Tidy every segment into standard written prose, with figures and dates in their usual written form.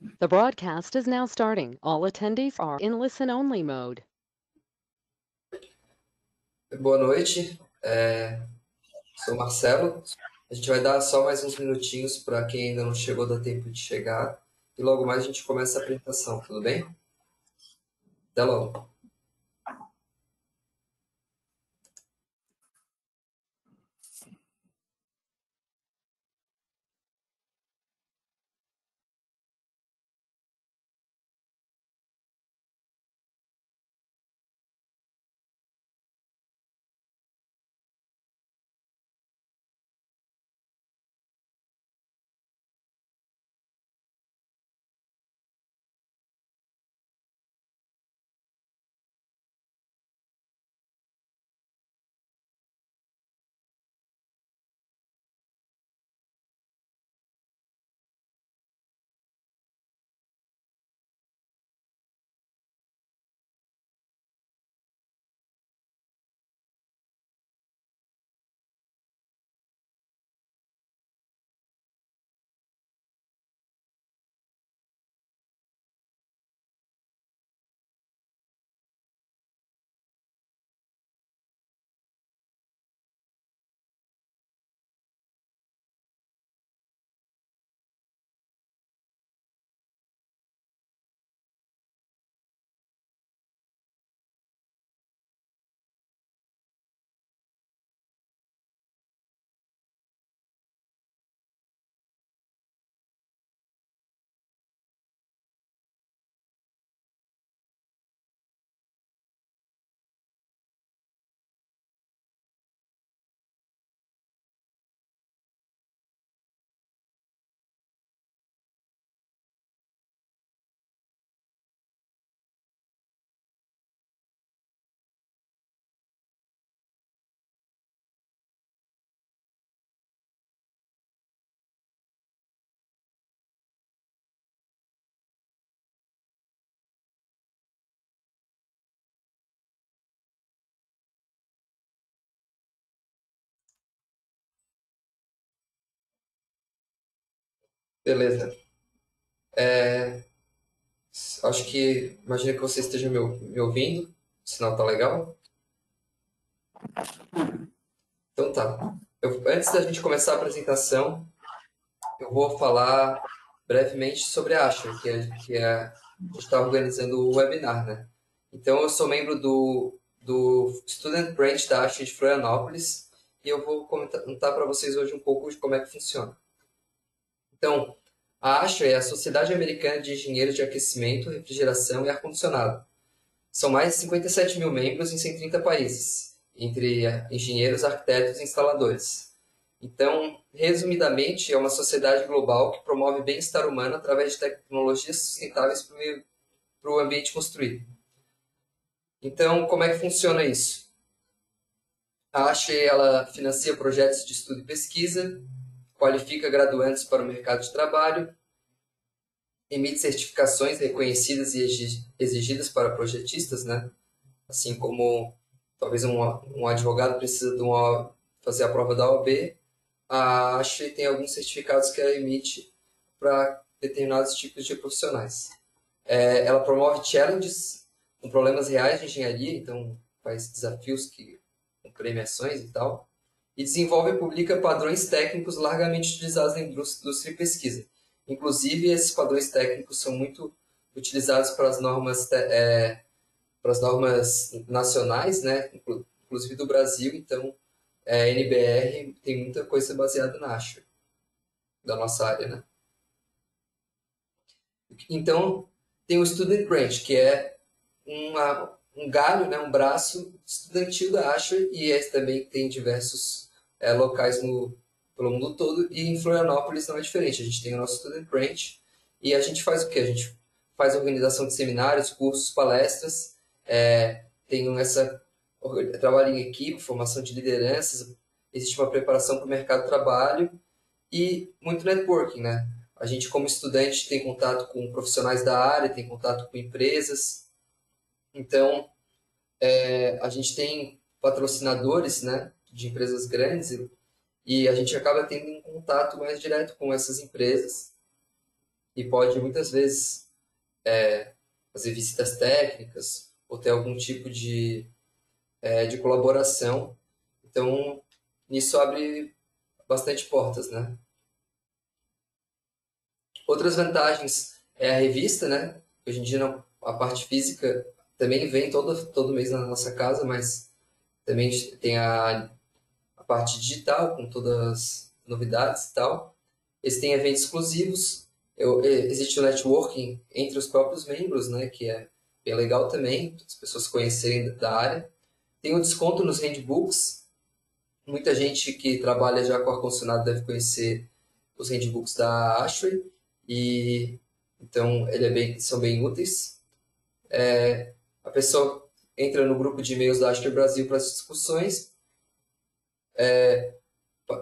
The broadcast is now starting. All attendees are in listen-only mode. Boa noite, sou Marcelo. A gente vai dar só mais uns minutinhos para quem ainda não chegou, dá tempo de chegar. E logo mais a gente começa a apresentação, tudo bem? Até logo. Beleza. Acho que, imagino que você esteja me ouvindo, o sinal tá legal? Então tá. Antes da gente começar a apresentação, eu vou falar brevemente sobre a Asher, a gente está organizando o webinar, né? Então, eu sou membro do Student Branch da Asher de Florianópolis e eu vou contar para vocês hoje um pouco de como é que funciona. Então, a Asher é a Sociedade Americana de Engenheiros de Aquecimento, Refrigeração e Ar-Condicionado. São mais de 57 mil membros em 130 países, entre engenheiros, arquitetos e instaladores. Então, resumidamente, é uma sociedade global que promove bem-estar humano através de tecnologias sustentáveis para o ambiente construído. Então, como é que funciona isso? A ASHE, ela financia projetos de estudo e pesquisa, qualifica graduandos para o mercado de trabalho, emite certificações reconhecidas e exigidas para projetistas, né? Assim como talvez um advogado precisa fazer a prova da OAB, a ASHE tem alguns certificados que ela emite para determinados tipos de profissionais. Ela promove challenges com problemas reais de engenharia, então faz desafios com premiações e tal, e desenvolve e publica padrões técnicos largamente utilizados na indústria e pesquisa. Inclusive, esses padrões técnicos são muito utilizados para as normas nacionais, né, inclusive do Brasil, então a NBR tem muita coisa baseada na ASHE, da nossa área, né? Então, tem o Student Branch, que é um galho, né, um braço estudantil da ASHE, e esse também tem diversos locais pelo mundo todo, e em Florianópolis não é diferente. A gente tem o nosso Student Branch, e a gente faz o quê? A gente faz organização de seminários, cursos, palestras, trabalho em equipe, formação de lideranças, existe uma preparação para o mercado de trabalho e muito networking, né? A gente, como estudante, tem contato com profissionais da área, tem contato com empresas. Então, a gente tem patrocinadores, né, de empresas grandes e a gente acaba tendo um contato mais direto com essas empresas. e pode muitas vezes fazer visitas técnicas ou ter algum tipo de colaboração. Então, isso abre bastante portas, né? Outras vantagens é a revista, né? Hoje em dia a parte física também vem todo mês na nossa casa, mas também tem a parte digital com todas as novidades e tal. Eles têm eventos exclusivos, existe o networking entre os próprios membros, né? Que é bem legal também, as pessoas conhecerem da área. Tem o desconto nos handbooks. Muita gente que trabalha já com ar-condicionado deve conhecer os handbooks da Ashtray, e então são bem úteis. A pessoa entra no grupo de e-mails da Ashtray Brasil para as discussões,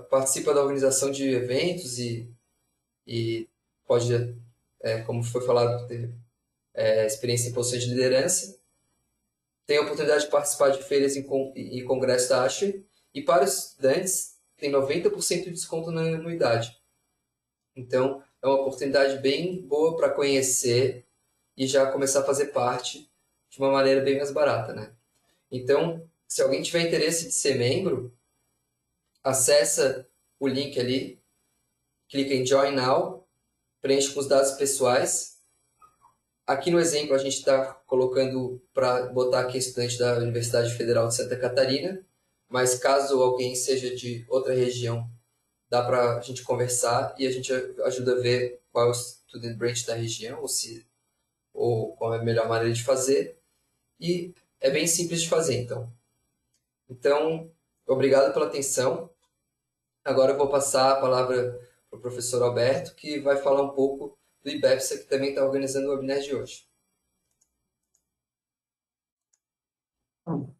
participa da organização de eventos e pode, como foi falado, ter experiência em posições de liderança. Tem a oportunidade de participar de feiras e congressos da Ashtray, e para os estudantes tem 90% de desconto na anuidade. Então, é uma oportunidade bem boa para conhecer e já começar a fazer parte de uma maneira bem mais barata, né? Então, se alguém tiver interesse de ser membro, acessa o link ali, clica em Join Now, preenche com os dados pessoais. Aqui no exemplo, a gente está colocando para botar aqui estudante da Universidade Federal de Santa Catarina, mas caso alguém seja de outra região, dá para a gente conversar e a gente ajuda a ver qual é o student branch da região ou qual é a melhor maneira de fazer. E é bem simples de fazer, então. Então, obrigado pela atenção. Agora eu vou passar a palavra para o professor Alberto, que vai falar um pouco do IBEPSA, que também está organizando o webinar de hoje.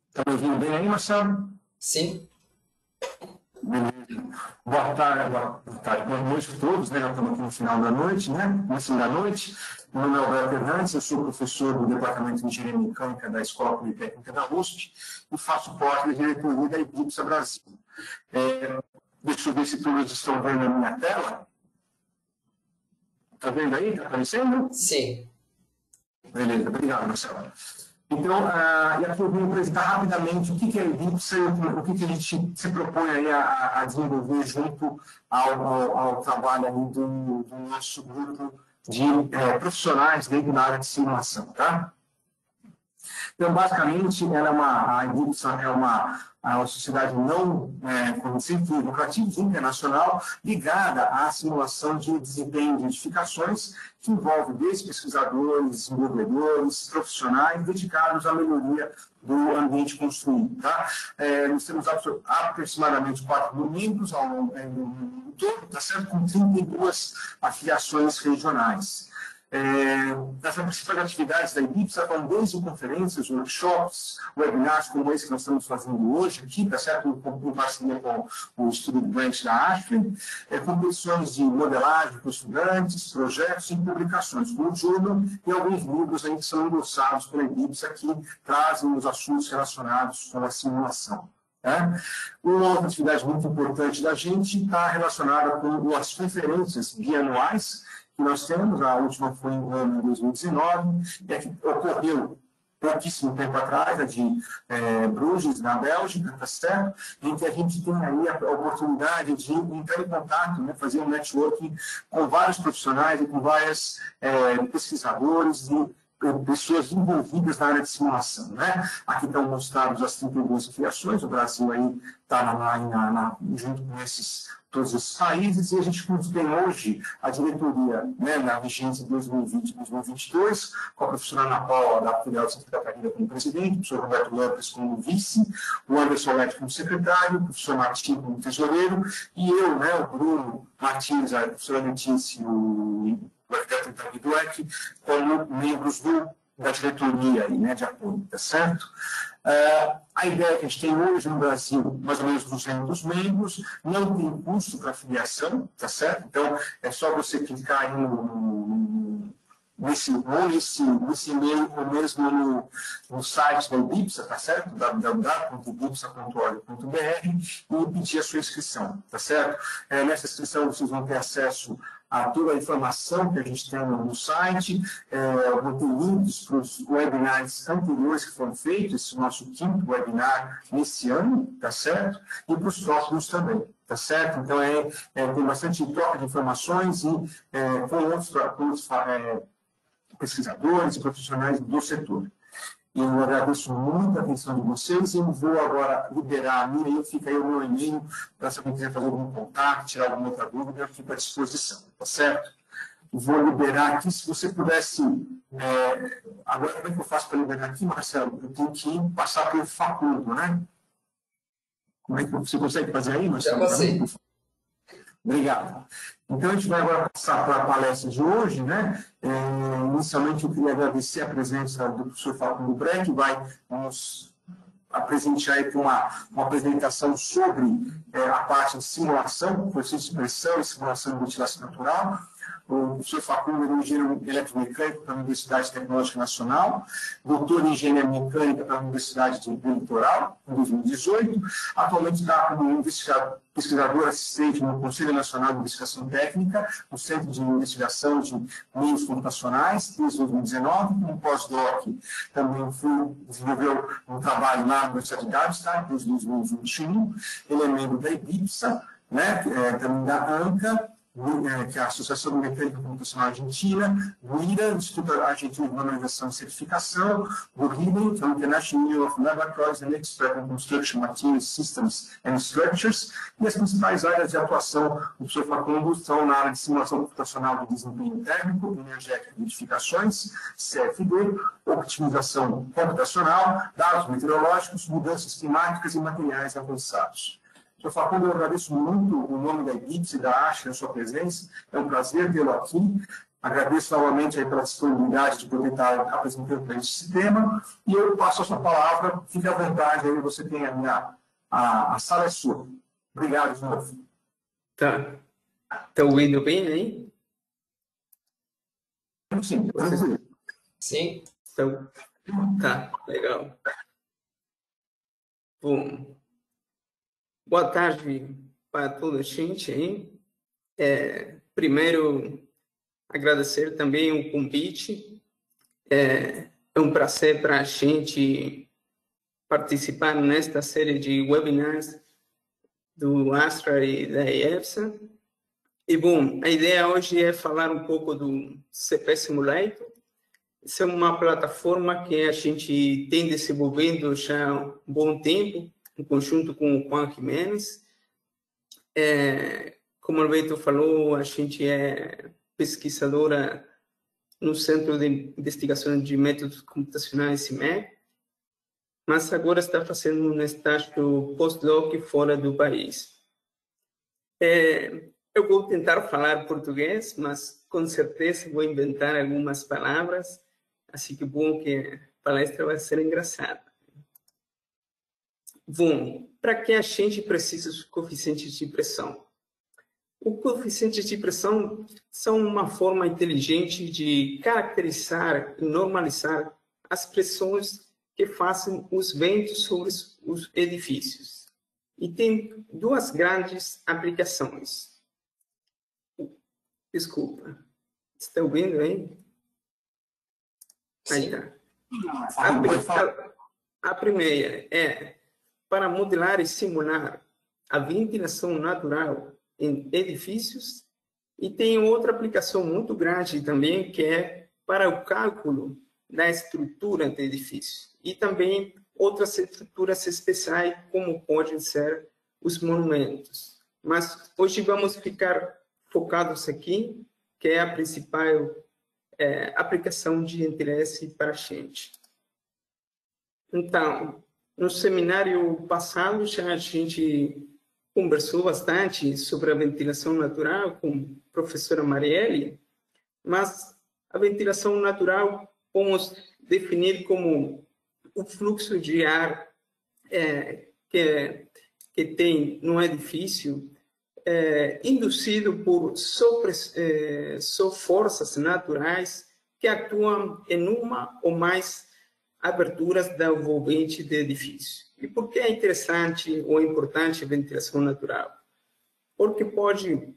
Está me ouvindo bem aí, Marcelo? Sim. Boa tarde, boa noite a todos, né? Já estamos aqui no final da noite, né? No fim da noite. Meu nome é Alberto Hernandes, eu sou professor do Departamento de Engenharia Mecânica da Escola Politécnica da USP e faço parte da diretoria da IBIPSA Brasil. Deixa eu ver se todos estão vendo a minha tela. Está vendo aí? Está aparecendo? Sim. Beleza, obrigado, Marcelo. Então, e aqui eu vim apresentar rapidamente o que é a IBIPSA e o que a gente se propõe aí a desenvolver junto ao trabalho aí do nosso grupo de profissionais dentro da área de simulação, tá? Então, basicamente, a IBIPSA é uma sociedade sem fins lucrativos internacional ligada à simulação de desempenho de edificações, que envolve desde pesquisadores, desenvolvedores, profissionais dedicados à melhoria do ambiente construído. Tá? Nós temos aproximadamente 4.000 membros ao longo do todo, tá certo? Com 32 afiliações regionais. Das principais atividades da IBIPSA vão desde conferências, workshops, webinars como esse que nós estamos fazendo hoje aqui, tá certo? Em parceria com o Student Branch da Ashtray, competições de modelagem com estudantes, projetos e publicações, como o Journal e alguns livros aí que são endossados pela IBIPSA que trazem os assuntos relacionados com a simulação. Uma outra atividade muito importante da gente está relacionada com as conferências bianuais que nós temos. A última foi em ano de 2019, que ocorreu pouquíssimo tempo atrás, a de Bruges, na Bélgica, tá certo? Em que a gente tem aí a oportunidade de entrar em contato, né, fazer um networking com vários profissionais e com vários pesquisadores e pessoas envolvidas na área de simulação, né? Aqui estão mostrados as 32 afiliações, o Brasil aí está junto com todos esses países, e a gente tem hoje a diretoria, né, na vigência de 2020 e 2022, com a professora Ana Paula, da Federal de Santa Catarina, como presidente, o professor Roberto Lopes como vice, o Anderson Lete como secretário, o professor Martins como tesoureiro, e eu, né, o Bruno Martins, a professora Letícia, o arquiteto David Dweck, como membros da diretoria aí, né, de apoio, tá certo? A ideia que a gente tem hoje no Brasil, mais ou menos 200 membros, não tem custo para filiação, tá certo? Então, é só você clicar aí nesse e-mail ou mesmo no site da IBIPSA, tá certo? www.ibipsa.org.br e pedir a sua inscrição, tá certo? Nessa inscrição vocês vão ter acesso a toda a informação que a gente tem no site, eu botei links para os webinars anteriores que foram feitos, esse nosso 5º webinar nesse ano, tá certo? E para os próximos também, tá certo? Então, tem bastante troca de informações e com outros pesquisadores e profissionais do setor. Eu agradeço muito a atenção de vocês e eu vou agora liberar a minha, e fica aí o meu e-mail para se alguém quiser fazer algum contato, tirar alguma outra dúvida, eu fico à disposição, tá certo? Vou liberar aqui, se você pudesse... agora, como é que eu faço para liberar aqui, Marcelo? Eu tenho que passar pelo Facundo, né? Como é que você consegue fazer aí, Marcelo? Já passei. Obrigado. Então, a gente vai agora passar para a palestra de hoje, né? Inicialmente, eu queria agradecer a presença do professor Facundo Breck, que vai nos apresentar aí uma apresentação sobre a parte de simulação, processo de pressão e simulação de ventilação natural. O professor Facundo é engenheiro eletromecânico da Universidade Tecnológica Nacional, doutor em engenharia mecânica pela Universidade do Litoral, em 2018. Atualmente está como pesquisador assistente no Conselho Nacional de Investigação Técnica, no Centro de Investigação de Meios Computacionais, desde 2019. Um pós-doc também desenvolveu um trabalho na Universidade de Darmstadt, desde 2021. Ele é membro da IBIPSA, né, também da ANCA, que é a Associação Mecânica Computacional Argentina, do IRA, Instituto Argentino de Normalização e Certificação, do RIBA, que é o International Union of Laboratories and Expert in Construction Materials Systems and Structures, e as principais áreas de atuação do professor Facundo são na área de simulação computacional de desempenho térmico, energético e edificações, CFD, optimização computacional, dados meteorológicos, mudanças climáticas e materiais avançados. Sr. Facundo, eu agradeço muito o nome da IBIPS e da ASHE a sua presença. É um prazer tê-lo aqui. Agradeço novamente aí pela disponibilidade de poder estar apresentando para esse tema. E eu passo a sua palavra. Fique à vontade, aí você tem a sala é sua. Obrigado de novo. Tá. Está ouvindo bem aí? Sim, Sim. Então, tá, legal. Bom, boa tarde para toda a gente aí. Primeiro, agradecer também o convite. É um prazer para a gente participar nesta série de webinars do Astra e da EFSA. E, bom, a ideia hoje é falar um pouco do CP Simulator. Isso é uma plataforma que a gente tem desenvolvendo já há um bom tempo, em conjunto com o Juan Jiménez. Como o Alberto falou, a gente é pesquisadora no Centro de Investigação de Métodos Computacionais, CIMEC, mas agora está fazendo um estágio pós-doc fora do país. Eu vou tentar falar português, mas com certeza vou inventar algumas palavras, assim que bom que a palestra vai ser engraçada. Bom, para que a gente precisa dos coeficientes de pressão? Os coeficientes de pressão são uma forma inteligente de caracterizar e normalizar as pressões que fazem os ventos sobre os edifícios. E tem duas grandes aplicações. Desculpa. Está ouvindo aí? Aí tá. A primeira é para modelar e simular a ventilação natural em edifícios, e tem outra aplicação muito grande também, que é para o cálculo da estrutura de edifícios, e também outras estruturas especiais, como podem ser os monumentos. Mas hoje vamos ficar focados aqui, que é a principal aplicação de interesse para a gente. Então, no seminário passado, já a gente conversou bastante sobre a ventilação natural com a professora Marielle, mas a ventilação natural vamos definir como o fluxo de ar que tem no edifício induzido por forças naturais que atuam em uma ou mais aberturas da envolvente do edifício. E por que é interessante ou importante a ventilação natural? Porque pode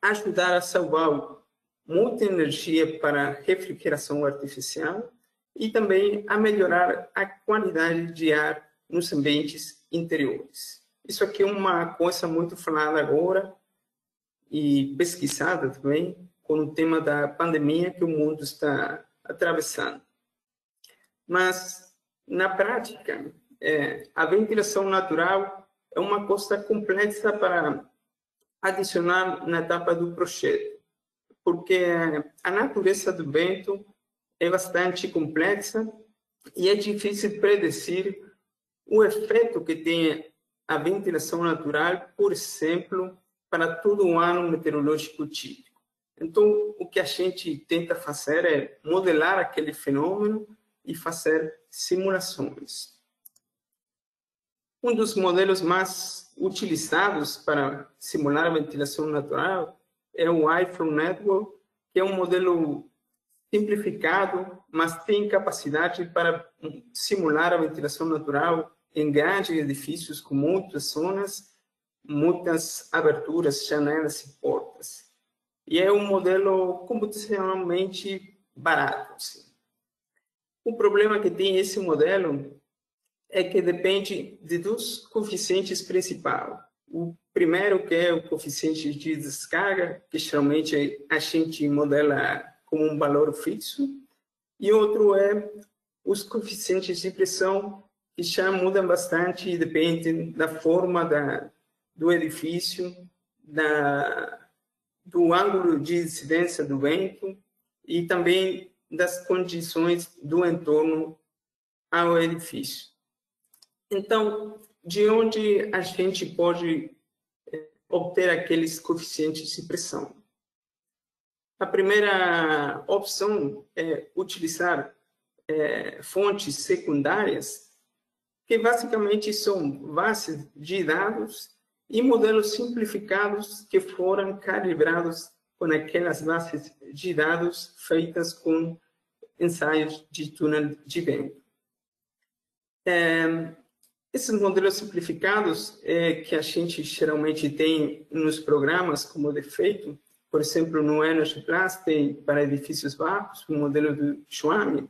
ajudar a salvar muita energia para refrigeração artificial e também a melhorar a qualidade de ar nos ambientes interiores. Isso aqui é uma coisa muito falada agora e pesquisada também com o tema da pandemia que o mundo está atravessando. Mas, na prática, a ventilação natural é uma coisa complexa para adicionar na etapa do projeto, porque a natureza do vento é bastante complexa e é difícil predecir o efeito que tem a ventilação natural, por exemplo, para todo o ano meteorológico típico. Então, o que a gente tenta fazer é modelar aquele fenômeno e fazer simulações. Um dos modelos mais utilizados para simular a ventilação natural é o iFlow Network, que é um modelo simplificado, mas tem capacidade para simular a ventilação natural em grandes edifícios com muitas zonas, muitas aberturas, janelas e portas. E é um modelo computacionalmente barato. Assim. O problema que tem esse modelo é que depende de dois coeficientes principais. O primeiro, que é o coeficiente de descarga, que geralmente a gente modela como um valor fixo, e outro é os coeficientes de pressão, que já mudam bastante e dependem da forma do edifício, do ângulo de incidência do vento e também das condições do entorno ao edifício. Então, de onde a gente pode obter aqueles coeficientes de pressão? A primeira opção é utilizar fontes secundárias, que basicamente são bases de dados e modelos simplificados que foram calibrados com aquelas bases de dados feitas com ensaios de túnel de vento. Esses modelos simplificados que a gente geralmente tem nos programas como defeito, por exemplo, no Energy Plus tem para edifícios baixos, o modelo do Schwab,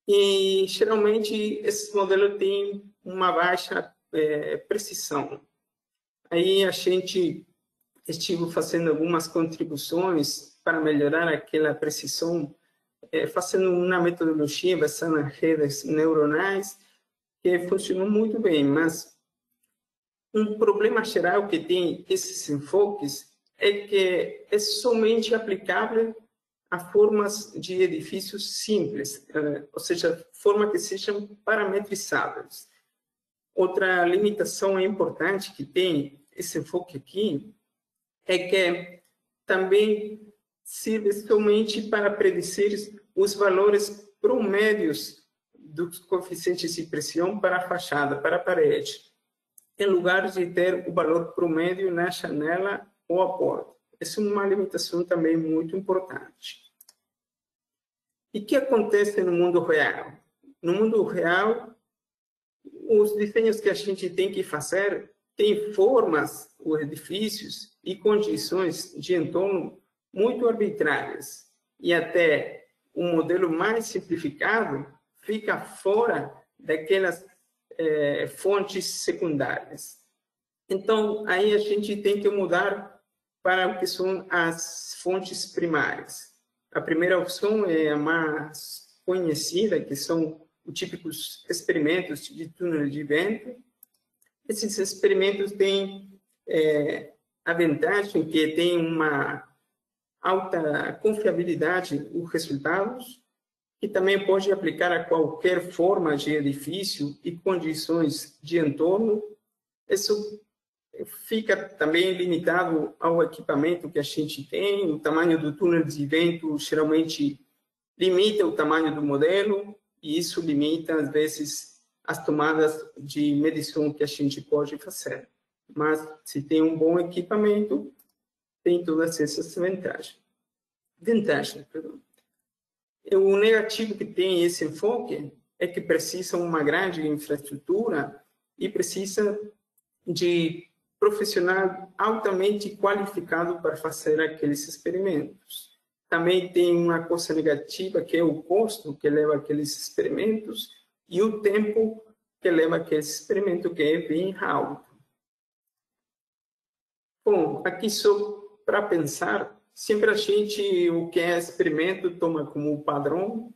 e geralmente esse modelo tem uma baixa precisão. Aí a gente estive fazendo algumas contribuições para melhorar aquela precisão, fazendo uma metodologia baseada em redes neuronais, que funcionou muito bem, mas um problema geral que tem esses enfoques é que é somente aplicável a formas de edifícios simples, ou seja, formas que sejam parametrizáveis. Outra limitação importante que tem esse enfoque aqui é que também serve somente para predizer os valores promédios dos coeficientes de pressão para a fachada, para a parede, em lugar de ter o valor promédio na janela ou a porta. Essa é uma limitação também muito importante. E o que acontece no mundo real? No mundo real, os desenhos que a gente tem que fazer têm formas, os edifícios e condições de entorno muito arbitrárias. E até um modelo mais simplificado fica fora daquelas fontes secundárias. Então, aí a gente tem que mudar para o que são as fontes primárias. A primeira opção é a mais conhecida, que são os típicos experimentos de túnel de vento. Esses experimentos têm a vantagem que tem uma alta confiabilidade os resultados, que também pode aplicar a qualquer forma de edifício e condições de entorno. Isso fica também limitado ao equipamento que a gente tem. O tamanho do túnel de vento geralmente limita o tamanho do modelo e isso limita, às vezes, as tomadas de medição que a gente pode fazer. Mas, se tem um bom equipamento, tem todas essas vantagens. O negativo que tem esse enfoque é que precisa uma grande infraestrutura e precisa de profissional altamente qualificado para fazer aqueles experimentos. Também tem uma coisa negativa, que é o custo que leva aqueles experimentos e o tempo que leva aquele experimento, que é bem alto. Bom, aqui só para pensar, sempre a gente, o que é experimento, toma como padrão,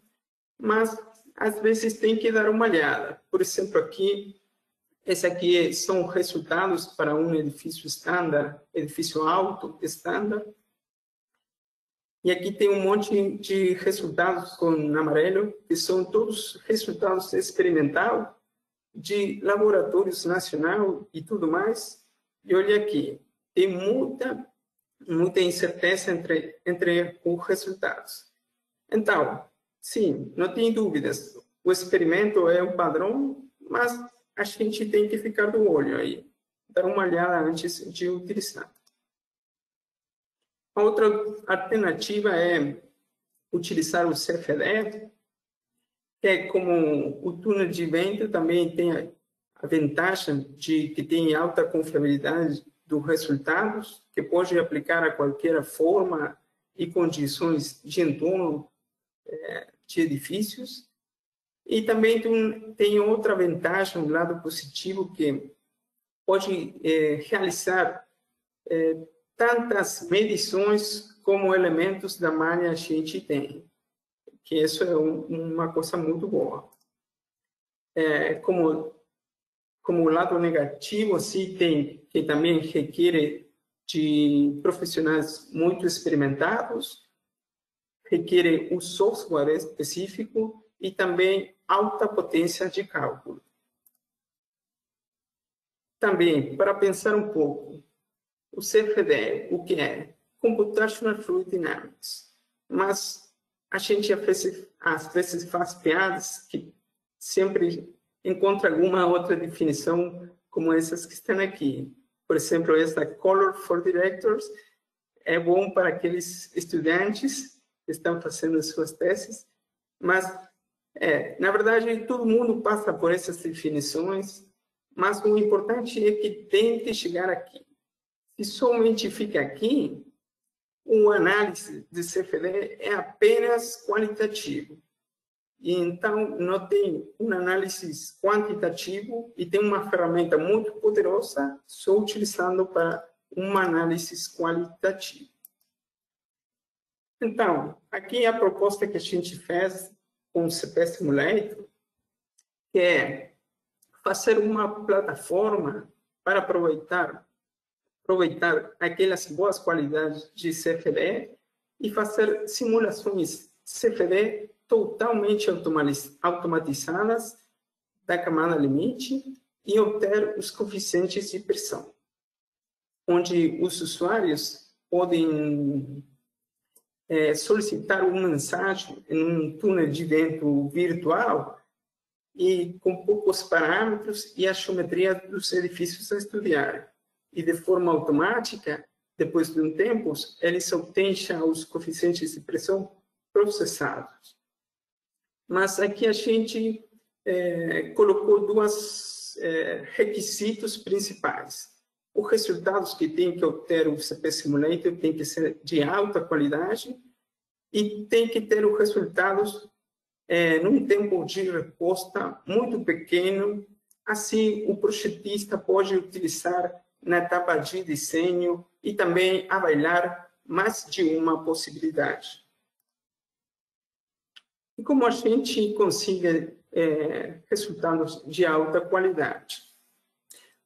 mas às vezes tem que dar uma olhada. Por exemplo, aqui, esse aqui são resultados para um edifício estándar, edifício alto estándar. E aqui tem um monte de resultados com amarelo, que são todos resultados experimentais de laboratórios nacionais e tudo mais. E olha aqui, tem muita incerteza entre os resultados. Então, sim, não tem dúvidas, o experimento é um padrão, mas a gente tem que ficar do olho aí, dar uma olhada antes de utilizar. A outra alternativa é utilizar o CFD, que é como o túnel de vento, também tem a vantagem de que tem alta confiabilidade dos resultados, que pode aplicar a qualquer forma e condições de entorno de edifícios. E também tem outra vantagem, um lado positivo, que pode realizar tantas medições como elementos da malha a gente tem, que isso é uma coisa muito boa. Como lado negativo, assim, tem que também requer de profissionais muito experimentados, requer um software específico e também alta potência de cálculo. Também, para pensar um pouco, o CFD, o que é? Computational Fluid Dynamics. Mas a gente às vezes faz piadas que sempre encontra alguma outra definição como essas que estão aqui. Por exemplo, essa Color for Directors é bom para aqueles estudantes que estão fazendo suas teses, mas, na verdade, todo mundo passa por essas definições, mas o importante é que tente chegar aqui. Se somente fica aqui, o análise de CFD é apenas qualitativo. E então, não tem um análise quantitativo e tem uma ferramenta muito poderosa só utilizando para uma análise qualitativa. Então, aqui a proposta que a gente fez com o CP Simulator, que é fazer uma plataforma para aproveitar aquelas boas qualidades de CFD e fazer simulações CFD totalmente automatizadas da camada limite e obter os coeficientes de pressão, onde os usuários podem solicitar uma mensagem em um túnel de vento virtual e com poucos parâmetros e a geometria dos edifícios a estudar. E de forma automática, depois de um tempo, eles obtêm já os coeficientes de pressão processados. Mas aqui a gente colocou dois requisitos principais. Os resultados que tem que obter o CP Simulator tem que ser de alta qualidade e tem que ter os resultados num tempo de resposta muito pequeno. Assim, o projetista pode utilizar na etapa de desenho e também avaliar mais de uma possibilidade. E como a gente consegue resultados de alta qualidade?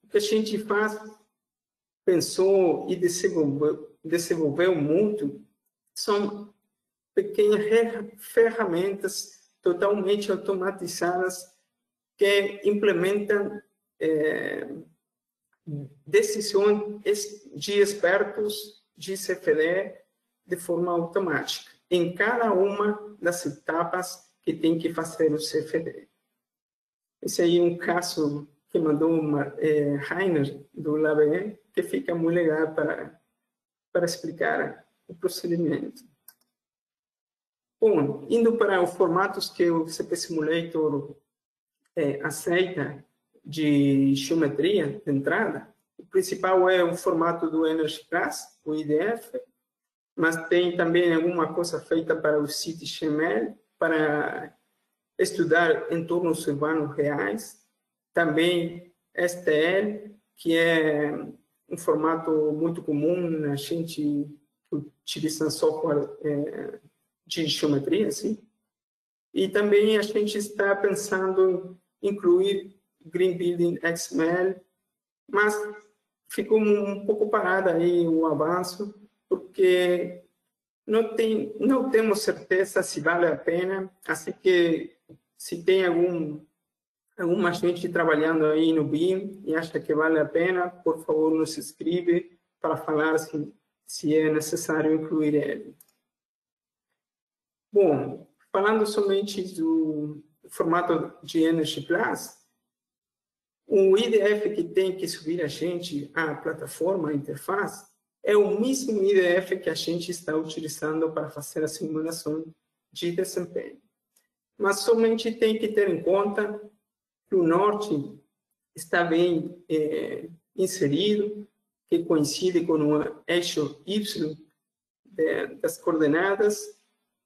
O que a gente pensou e desenvolveu muito são pequenas ferramentas totalmente automatizadas que implementam decisões de expertos de CFD de forma automática, em cada uma das etapas que tem que fazer o CFD. Esse aí é um caso que mandou Rainer, do LabE, que fica muito legal para explicar o procedimento. Bom, indo para os formatos que o CP Simulator aceita de geometria de entrada, principal é o formato do Energy Plus, o IDF, mas tem também alguma coisa feita para o CityXML, para estudar entornos urbanos reais. Também STL, que é um formato muito comum, a gente utiliza software de geometria, assim. E também a gente está pensando em incluir Green Building XML, mas ficou um pouco parado aí o avanço, porque não temos certeza se vale a pena, assim que se tem alguma gente trabalhando aí no BIM e acha que vale a pena, por favor, nos escreve para falar se é necessário incluir ele. Bom, falando somente do formato de Energy Plus, o IDF que tem que subir a gente à plataforma, à interface, é o mesmo IDF que a gente está utilizando para fazer a simulação de desempenho. Mas somente tem que ter em conta que o norte está bem inserido, que coincide com o eixo Y das coordenadas,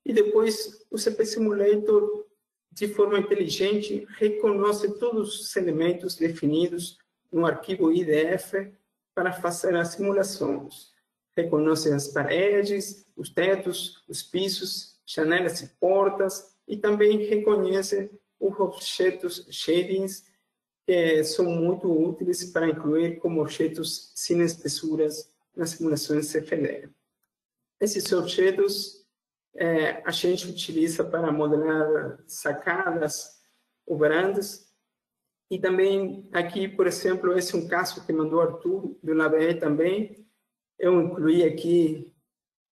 e depois o CP Simulator, de forma inteligente, reconhece todos os elementos definidos no arquivo IDF para fazer as simulações. Reconhece as paredes, os tetos, os pisos, janelas e portas, e também reconhece os objetos shadings, que são muito úteis para incluir como objetos sem espessuras nas simulações CFD. Esses objetos a gente utiliza para modelar sacadas ou varandas. E também aqui, por exemplo, esse é um caso que mandou Arthur do LabE também. Eu incluí aqui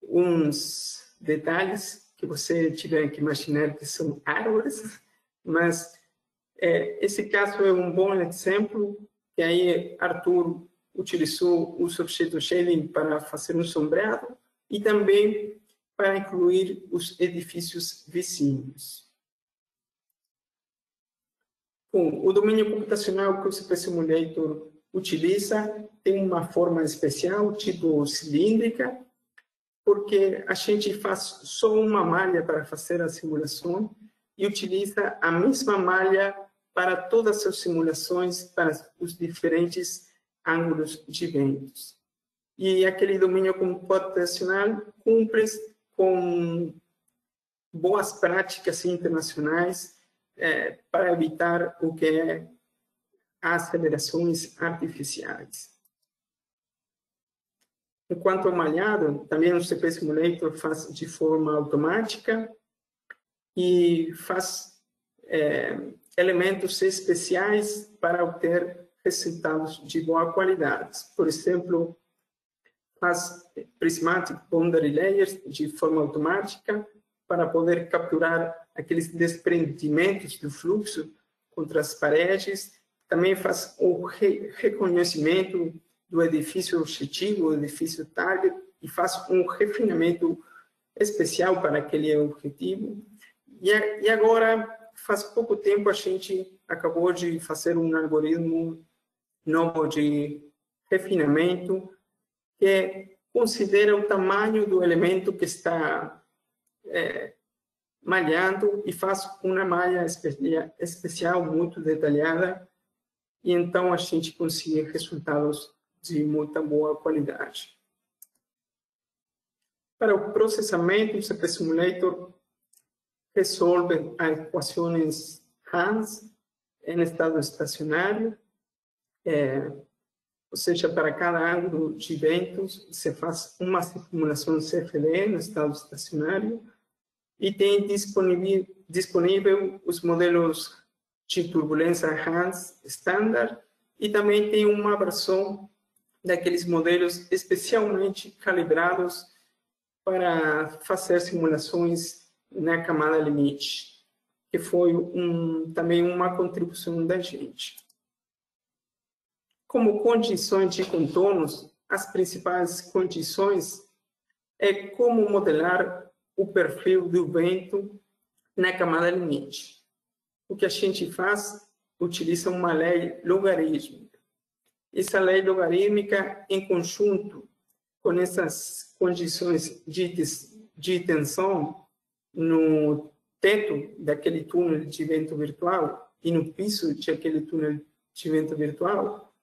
uns detalhes que você tiver que imaginar que são árvores, mas esse caso é um bom exemplo, que aí Arthur utilizou os objetos shading para fazer um sombreado e também para incluir os edifícios vizinhos. Bom, o domínio computacional que o CP Simulator utiliza tem uma forma especial, tipo cilíndrica, porque a gente faz só uma malha para fazer a simulação e utiliza a mesma malha para todas as simulações, para os diferentes ângulos de ventos. E aquele domínio computacional cumpre com boas práticas internacionais para evitar o que é acelerações artificiais. Enquanto ao malhado, também o CP Simulator faz de forma automática e faz elementos especiais para obter resultados de boa qualidade. Por exemplo, faz Prismatic Boundary Layers de forma automática para poder capturar aqueles desprendimentos do fluxo contra as paredes. Também faz o reconhecimento do edifício objetivo, o edifício target, e faz um refinamento especial para aquele objetivo. E agora, faz pouco tempo, a gente acabou de fazer um algoritmo novo de refinamento que considera o tamanho do elemento que está malhando e faz uma malha especial muito detalhada, e então a gente consegue resultados de muita boa qualidade. Para o processamento, o CP Simulator resolve as equações Hans em estado estacionário, ou seja, para cada ângulo de ventos, você faz uma simulação CFD no estado estacionário e tem disponível os modelos de turbulência Hans standard e também tem uma versão daqueles modelos especialmente calibrados para fazer simulações na camada limite, que foi também uma contribuição da gente. Como condições de contornos, as principais condições é como modelar o perfil do vento na camada limite. O que a gente faz? Utiliza uma lei logarítmica. essa lei logarítmica, em conjunto com essas condições de tensão no teto daquele túnel de vento virtual e no piso daquele túnel de vento virtual,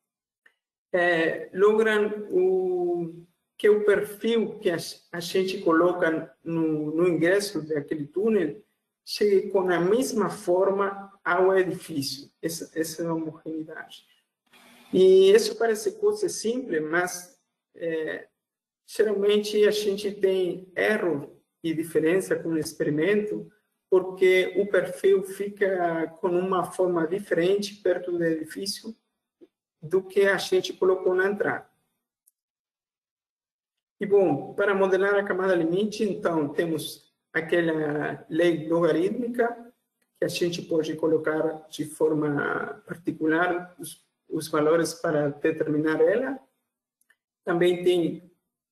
logram que o perfil que a gente coloca no ingresso daquele túnel chegue com a mesma forma ao edifício, essa homogeneidade. E isso parece coisa simples, mas geralmente a gente tem erro e diferença com o experimento, porque o perfil fica com uma forma diferente perto do edifício do que a gente colocou na entrada. E, bom, para modelar a camada limite, então, temos aquela lei logarítmica, que a gente pode colocar de forma particular os valores para determinar ela. Também tem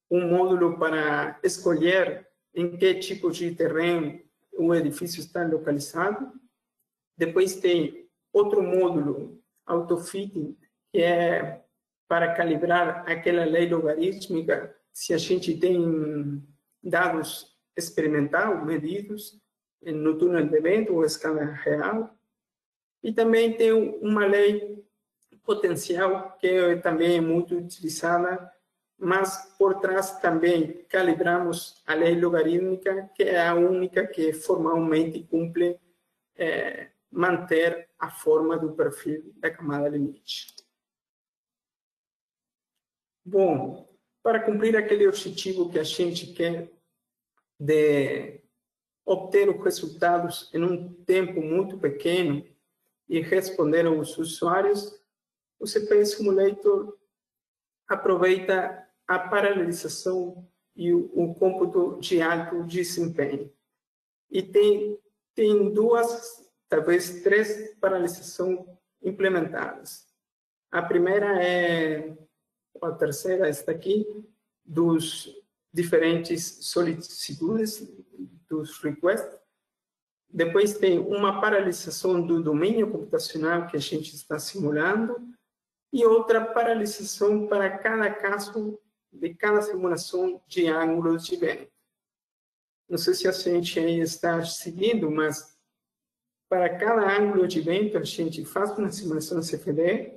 um módulo para escolher em que tipo de terreno o edifício está localizado. Depois tem outro módulo, autofitting, que é para calibrar aquela lei logarítmica se a gente tem dados experimentais medidos no túnel de vento ou escala real. E também tem uma lei potencial, que também é muito utilizada, mas por trás também calibramos a lei logarítmica, que é a única que formalmente cumpre manter a forma do perfil da camada limite. Bom, para cumprir aquele objetivo que a gente quer de obter os resultados em um tempo muito pequeno e responder aos usuários, o CPI Simulator aproveita a paralelização e o cômputo de alto desempenho. E tem duas, talvez três paralelizações implementadas. A primeira a terceira está aqui, dos diferentes solicitudes, dos requests. Depois tem uma paralisação do domínio computacional que a gente está simulando e outra paralisação para cada caso de cada simulação de ângulos de vento. Não sei se a gente aí está seguindo, mas para cada ângulo de vento a gente faz uma simulação CFD.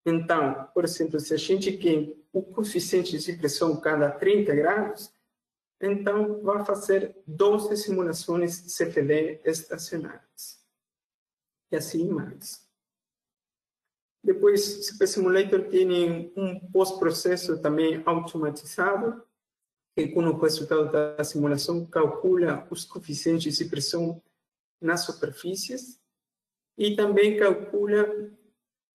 Então, por exemplo, se a gente quer o coeficiente de pressão cada 30 graus, então vai fazer 12 simulações CFD estacionárias. E assim mais. Depois, o CP Simulator tem um pós-processo também automatizado, que com o resultado da simulação calcula os coeficientes de pressão nas superfícies e também calcula,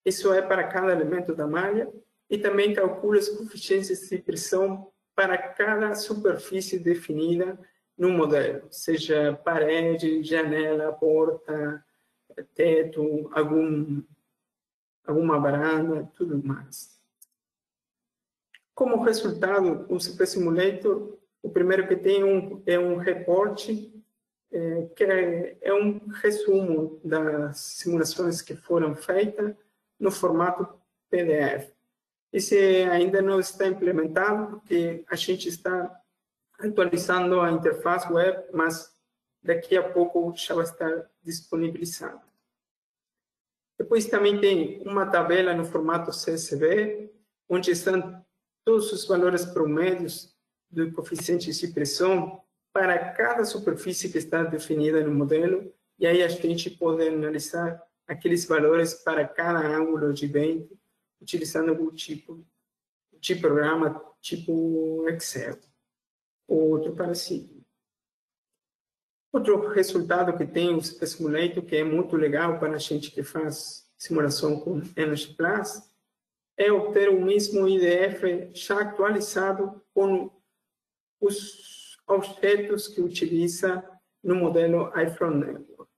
isso é para cada elemento da malha, e também calcula os coeficientes de pressão para cada superfície definida no modelo, seja parede, janela, porta, teto, alguma varanda, tudo mais. Como resultado, o CP Simulator, o primeiro que tem é um reporte, que é um resumo das simulações que foram feitas no formato PDF. Esse ainda não está implementado, porque a gente está atualizando a interface web, mas daqui a pouco já vai estar disponibilizado. Depois também tem uma tabela no formato CSV, onde estão todos os valores promédios do coeficiente de pressão para cada superfície que está definida no modelo, e aí a gente pode analisar aqueles valores para cada ângulo de vento, utilizando o tipo de programa tipo Excel ou outro parecido. Outro resultado que tem o CP Simulator, que é muito legal para a gente que faz simulação com Energy Plus, é obter o mesmo IDF já atualizado com os objetos que utiliza no modelo iFlow Network.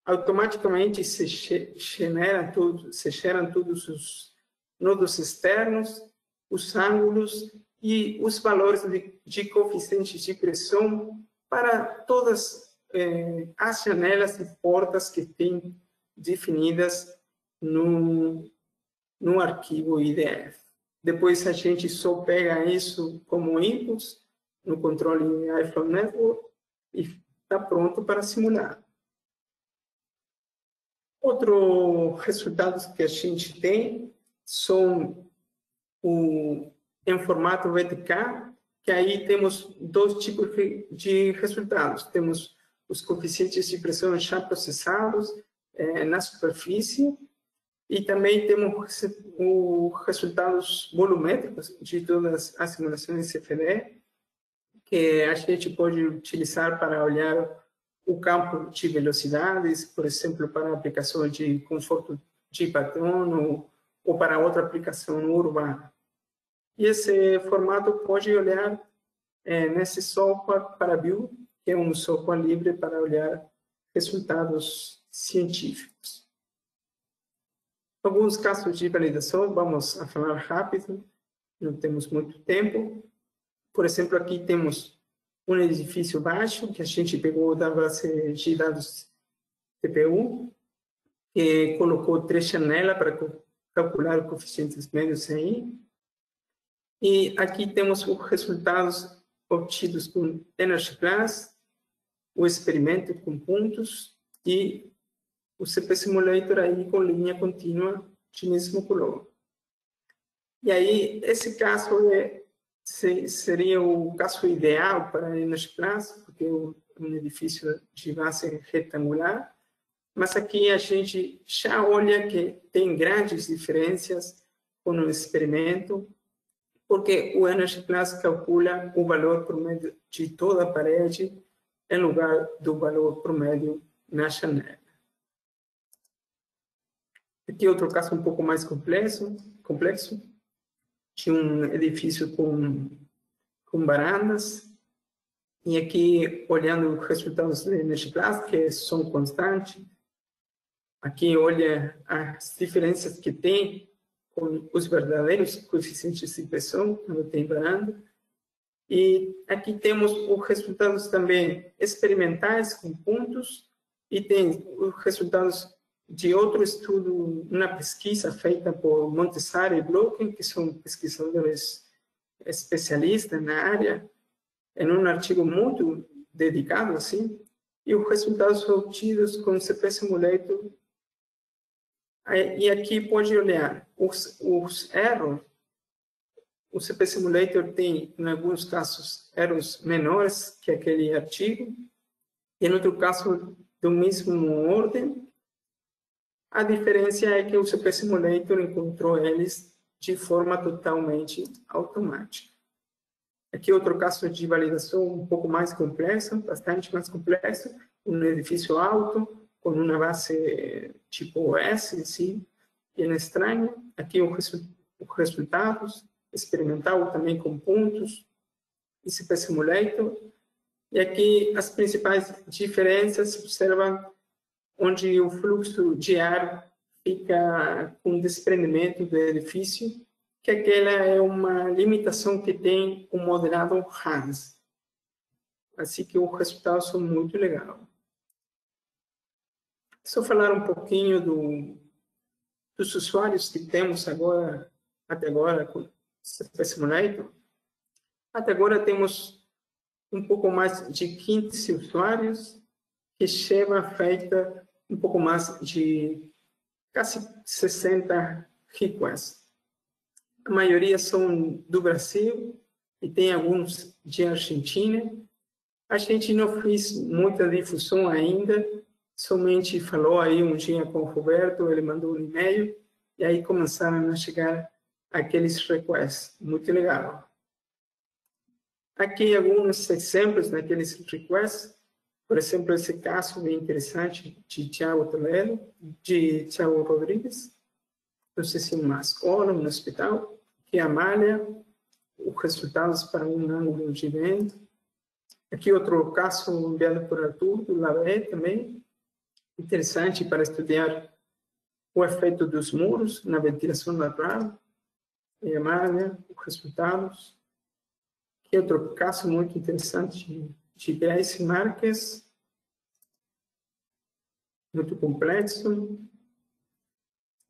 Automaticamente se geram todos os nodos externos, os ângulos e os valores de coeficientes de pressão para todas as janelas e portas que tem definidas no no arquivo IDF. Depois a gente só pega isso como inputs no controle iFlow Network e está pronto para simular. Outros resultados que a gente tem são em formato VTK, que aí temos dois tipos de resultados. Temos os coeficientes de pressão já processados na superfície e também temos os resultados volumétricos de todas as simulações CFD, que a gente pode utilizar para olhar o campo de velocidades, por exemplo, para aplicação de conforto de patrão ou para outra aplicação urbana. E esse formato pode olhar nesse software ParaView, que é um software livre para olhar resultados científicos. Alguns casos de validação, vamos a falar rápido, não temos muito tempo. Por exemplo, aqui temos um edifício baixo, que a gente pegou da base de dados TPU, que colocou 3 janelas para calcular os coeficientes médios aí. E aqui temos os resultados obtidos com Energy Class, o experimento com pontos e o CP Simulator aí com linha contínua de mesmo color. E aí, esse caso seria o caso ideal para a Energy Class, porque é um edifício de base retangular, mas aqui a gente já olha que tem grandes diferenças com o experimento, porque o Energy Class calcula o valor promédio de toda a parede em lugar do valor promédio na janela. Aqui outro caso um pouco mais complexo de um edifício com varandas, e aqui olhando os resultados do Energy Class, que são constantes, aqui olha as diferenças que tem com os verdadeiros coeficientes de pressão, quando tem varanda. E aqui temos os resultados também experimentais com pontos, e tem os resultados de outro estudo, uma pesquisa feita por Montessari e Brocken, que são pesquisadores especialistas na área, em um artigo muito dedicado, assim, e os resultados obtidos com o CP Simulator. E aqui pode olhar os erros. O CP Simulator tem, em alguns casos, erros menores que aquele artigo, e em outro caso, do mesmo ordem. A diferença é que o CP Simulator encontrou eles de forma totalmente automática. Aqui outro caso de validação um pouco mais complexo, bastante mais complexo, um edifício alto, com uma base tipo S, assim, bem estranha. Aqui os resultados, experimental também com pontos, e CP Simulator. E aqui as principais diferenças se observam onde o fluxo de ar fica com desprendimento do edifício, que aquela é uma limitação que tem o modelado Hans. Assim que os resultados são muito legais. Só falar um pouquinho dos usuários que temos até agora com o CP Simulator. Até agora temos um pouco mais de 15 usuários, que chama feita um pouco mais de quase 60 requests. A maioria são do Brasil e tem alguns de Argentina. A gente não fez muita difusão ainda, somente falou aí um dia com o Roberto, ele mandou um e-mail, e aí começaram a chegar aqueles requests. Muito legal. Aqui alguns exemplos daqueles requests. Por exemplo, esse caso bem interessante de Thiago Toledo, de Thiago Rodrigues, não sei se uma escola, um hospital, que é a Amália, os resultados para um ângulo de vento. Aqui outro caso enviado por Arthur, do Labé também, interessante para estudar o efeito dos muros na ventilação natural. E a Amália, os resultados. Aqui outro caso muito interessante de Grace Marques, muito complexo.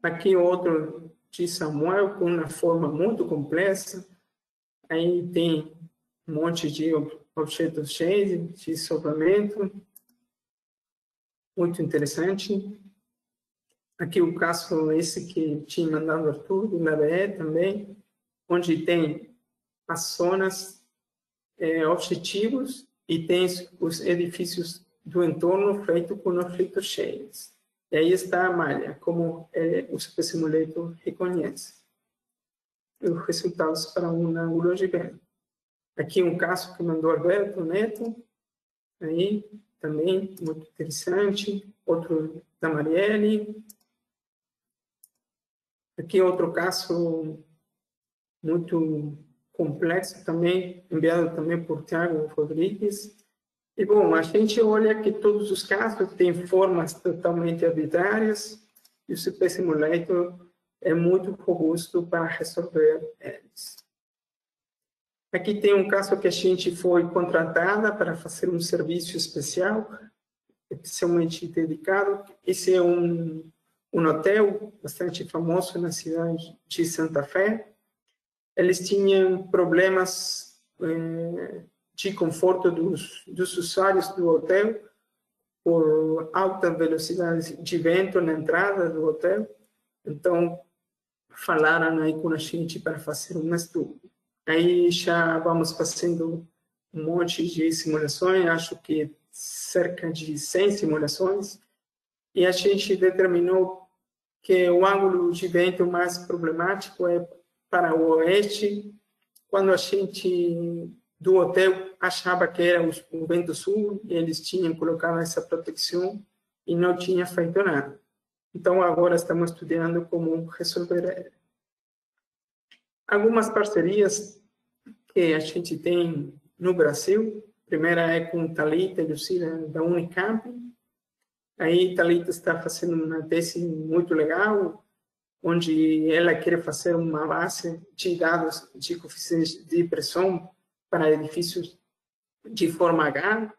Aqui outro de Samuel com uma forma muito complexa. Aí tem um monte de objetos cheios de solvamento. Muito interessante. Aqui o caso esse que tinha mandado Arthur, do LabE também, onde tem as zonas objetivos e tem os edifícios do entorno feito com objetos cheios. E aí está a malha, como o Super Simulator reconhece. Os resultados para um ângulo gigante. Aqui um caso que mandou Alberto Neto, aí também muito interessante. Outro da Marielle. Aqui outro caso muito complexo também, enviado também por Thiago Rodrigues. E, bom, a gente olha que todos os casos têm formas totalmente arbitrárias e o Super Simulator é muito robusto para resolver eles. Aqui tem um caso que a gente foi contratada para fazer um serviço especial, especialmente dedicado. Esse é um hotel bastante famoso na cidade de Santa Fé. Eles tinham problemas de conforto dos usuários do hotel por alta velocidade de vento na entrada do hotel. Então, falaram aí com a gente para fazer um estudo. Aí já vamos fazendo um monte de simulações, acho que cerca de 100 simulações, e a gente determinou que o ângulo de vento mais problemático é para o oeste, quando a gente do hotel achava que era o vento sul, e eles tinham colocado essa proteção e não tinha feito nada. Então, agora estamos estudando como resolver. Algumas parcerias que a gente tem no Brasil. A primeira é com Thalita e Lucila, da Unicamp. Aí, Thalita está fazendo uma tese muito legal, onde ela quer fazer uma base de dados de coeficientes de pressão para edifícios de forma H,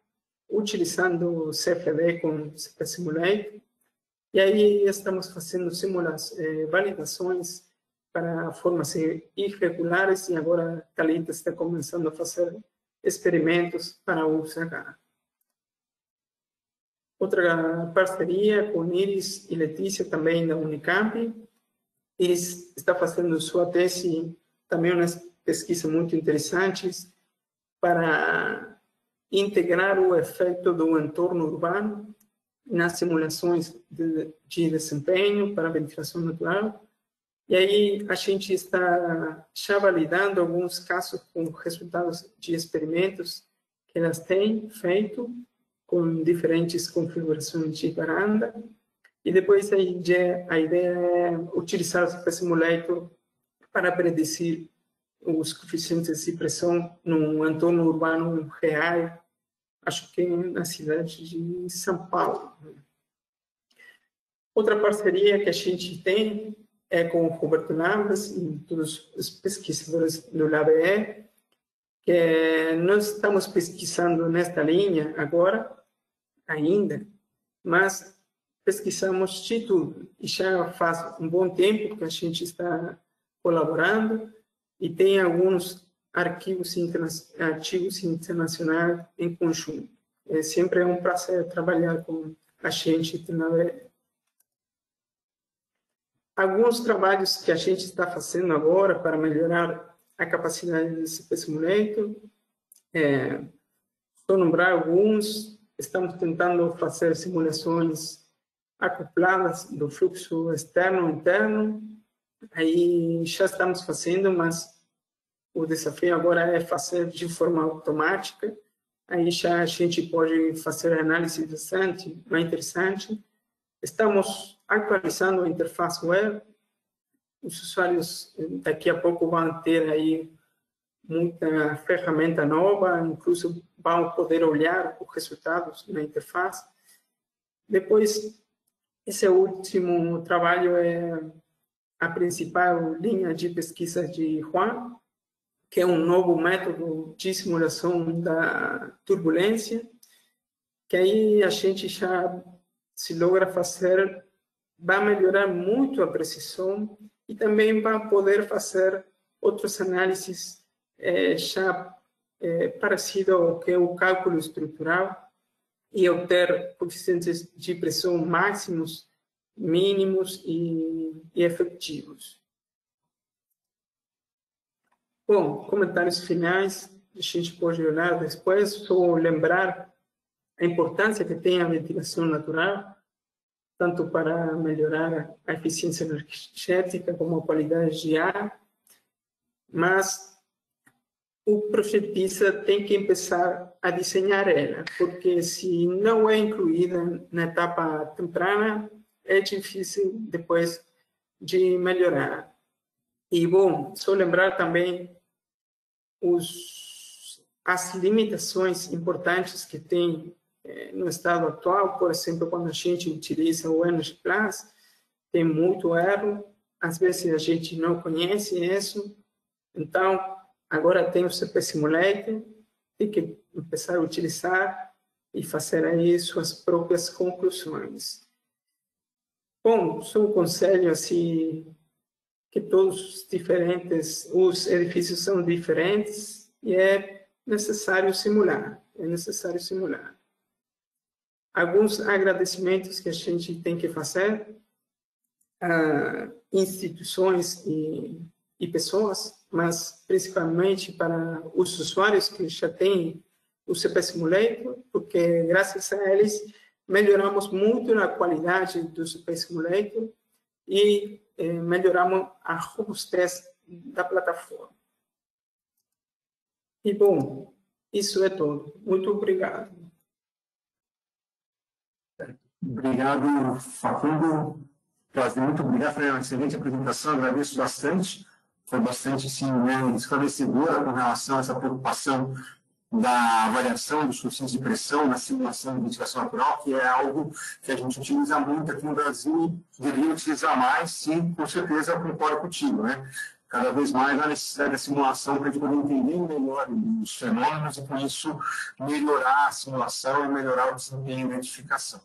utilizando o CFD com Super Simulator. E aí estamos fazendo validações para formas irregulares e agora a Thalita está começando a fazer experimentos para o USH. Outra parceria com Iris e Letícia, também da Unicamp. Iris está fazendo sua tese, também umas pesquisas muito interessantes, para integrar o efeito do entorno urbano nas simulações de desempenho para ventilação natural. E aí a gente está já validando alguns casos com resultados de experimentos que elas têm feito com diferentes configurações de varanda. E depois a ideia é utilizar o Super Simulator para predizir os coeficientes de pressão no entorno urbano real, acho que na cidade de São Paulo. Outra parceria que a gente tem é com o Roberto Navas e todos os pesquisadores do LabE, que nós estamos pesquisando nesta linha agora, ainda, mas pesquisamos de tudo. E já faz um bom tempo que a gente está colaborando e tem alguns artigos internacionais em conjunto. Sempre é um prazer trabalhar com a gente na LabE. Alguns trabalhos que a gente está fazendo agora para melhorar a capacidade do Super Simulator, só nombrar alguns. Estamos tentando fazer simulações acopladas do fluxo externo e interno. Aí já estamos fazendo, mas o desafio agora é fazer de forma automática. Aí já a gente pode fazer análise bastante mais interessante. Estamos atualizando a interface web. Os usuários daqui a pouco vão ter aí muita ferramenta nova, incluso vão poder olhar os resultados na interface. Depois, esse último trabalho é a principal linha de pesquisa de Juan, que é um novo método de simulação da turbulência, que aí a gente já se logra fazer, vai melhorar muito a precisão e também para poder fazer outras análises já parecido ao que é o cálculo estrutural e obter coeficientes de pressão máximos, mínimos e efetivos. Bom, comentários finais, a gente pode olhar depois, só lembrar a importância que tem a ventilação natural, tanto para melhorar a eficiência energética como a qualidade de ar, mas o projetista tem que começar a desenhar ela, porque se não é incluída na etapa temprana, é difícil depois de melhorar. E, bom, só lembrar também as limitações importantes que tem no estado atual. Por exemplo, quando a gente utiliza o Energy Plus, tem muito erro, às vezes a gente não conhece isso, então agora tem o CP Simulator, tem que começar a utilizar e fazer aí suas próprias conclusões. Bom, só um conselho assim, que todos os edifícios são diferentes e é necessário simular, Alguns agradecimentos que a gente tem que fazer a instituições e pessoas, mas principalmente para os usuários que já têm o CP Simulator, porque graças a eles melhoramos muito a qualidade do CP Simulator e melhoramos a robustez da plataforma. E, bom, isso é tudo. Muito obrigado. Obrigado, Facundo. Prazer, muito obrigado. Foi uma excelente apresentação, agradeço bastante. Foi bastante, sim, esclarecedora com relação a essa preocupação da avaliação dos coeficientes de pressão na simulação de ventilação natural, que é algo que a gente utiliza muito aqui no Brasil e deveria utilizar mais, sim, com certeza, eu concordo contigo, né? Cada vez mais a necessidade da simulação para a gente poder entender melhor os fenômenos e, com isso, melhorar a simulação e melhorar o desempenho e identificação.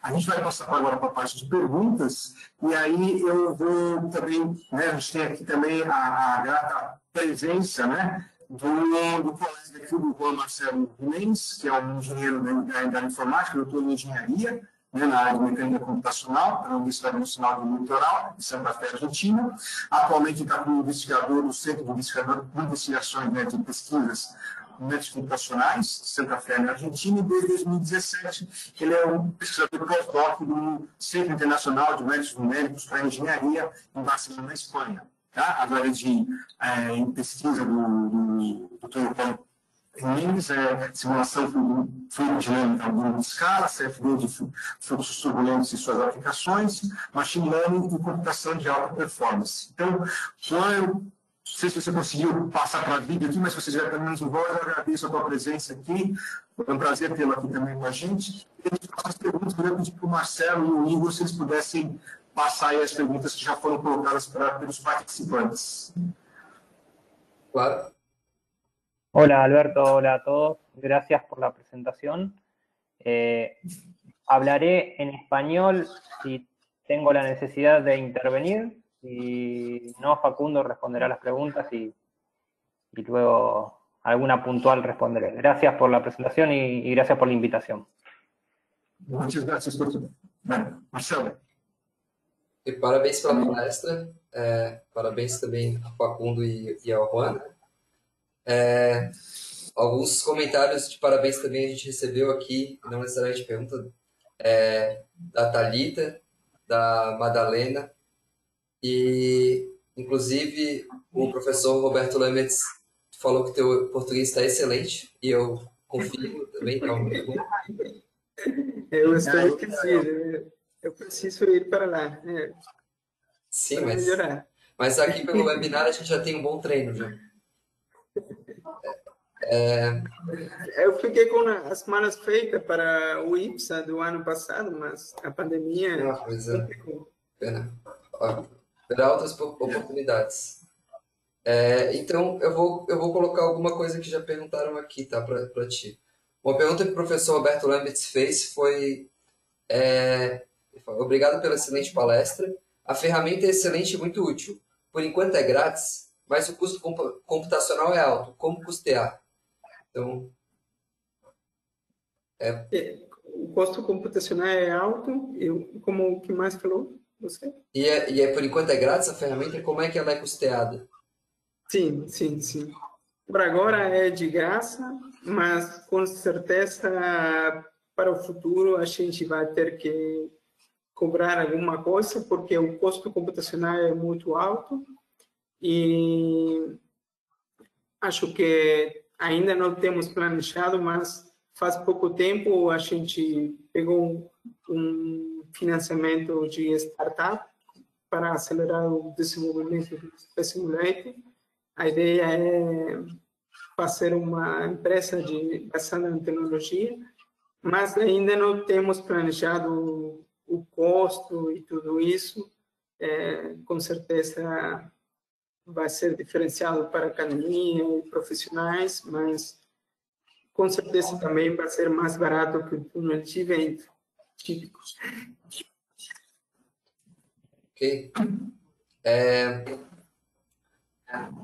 A gente vai passar agora para a parte de perguntas, e aí eu vou também, a gente tem aqui também a grata presença, do colega aqui, do Juan Marcelo Mendes, que é um engenheiro da informática, doutor em engenharia, na área de mecânica computacional, da Universidade Nacional do Litoral, de Santa Fé, Argentina. Atualmente está como investigador no Centro de Investigações de Pesquisas Médicos Computacionais, Santa Fé, na Argentina, e desde 2017 ele é um pesquisador pós-doc do Centro Internacional de Médicos Numéricos para Engenharia, em Barcelona, na Espanha. Tá? As áreas de pesquisa do Dr. Paulo Mendes, simulação fluidodinâmica em grande escala, CFD de fluxos turbulentos e suas aplicações, machine learning e computação de alta performance. Então, Juan, não sei se você conseguiu passar para a vídeo aqui, mas se você estiver pelo menos em voz, eu agradeço a tua presença aqui. Foi um prazer tê-lo aqui também com a gente. E a gente faz as perguntas, eu pedir para o Marcelo e o Igor, se eles pudessem passar aí as perguntas que já foram colocadas pelos participantes. Claro. Hola Alberto, hola a todos, gracias por la presentación. Hablaré en español si tengo la necesidad de intervenir, si no, Facundo responderá las preguntas y luego alguna puntual responderé. Gracias por la presentación y gracias por la invitación. Muchas gracias por tu... Bueno, Marcelo. E parabéns pela palestra, parabéns também ao Facundo e ao Juan. Alguns comentários de parabéns também a gente recebeu aqui, não necessariamente pergunta, da Thalita, da Madalena, e inclusive o professor Roberto Lemetz falou que teu português está excelente, e eu confio também, está muito bom. Eu espero que sim. Eu preciso ir para lá. Sim, melhorar. Mas aqui pelo webinar a gente já tem um bom treino já. Eu fiquei com as malas feitas para o IPSA do ano passado, mas a pandemia complicou. Pena. Terá outras oportunidades. Então, eu vou colocar alguma coisa que já perguntaram aqui, tá, para ti. Uma pergunta que o professor Roberto Lemetz fez foi: obrigado pela excelente palestra. A ferramenta é excelente e muito útil. Por enquanto é grátis, mas o custo computacional é alto. Como custear? Então, O custo computacional é alto, como o que mais falou você? por enquanto é grátis a ferramenta, como é que ela é custeada? Sim. Por agora é de graça, mas com certeza para o futuro a gente vai ter que cobrar alguma coisa, porque o custo computacional é muito alto e acho que ainda não temos planejado, mas faz pouco tempo a gente pegou um financiamento de startup para acelerar o desenvolvimento do Space Simulator. A ideia é fazer uma empresa baseada em tecnologia, mas ainda não temos planejado o custo e tudo isso. Com certeza vai ser diferenciado para academia e profissionais, mas com certeza também vai ser mais barato que o túnel de vento típico. Ok.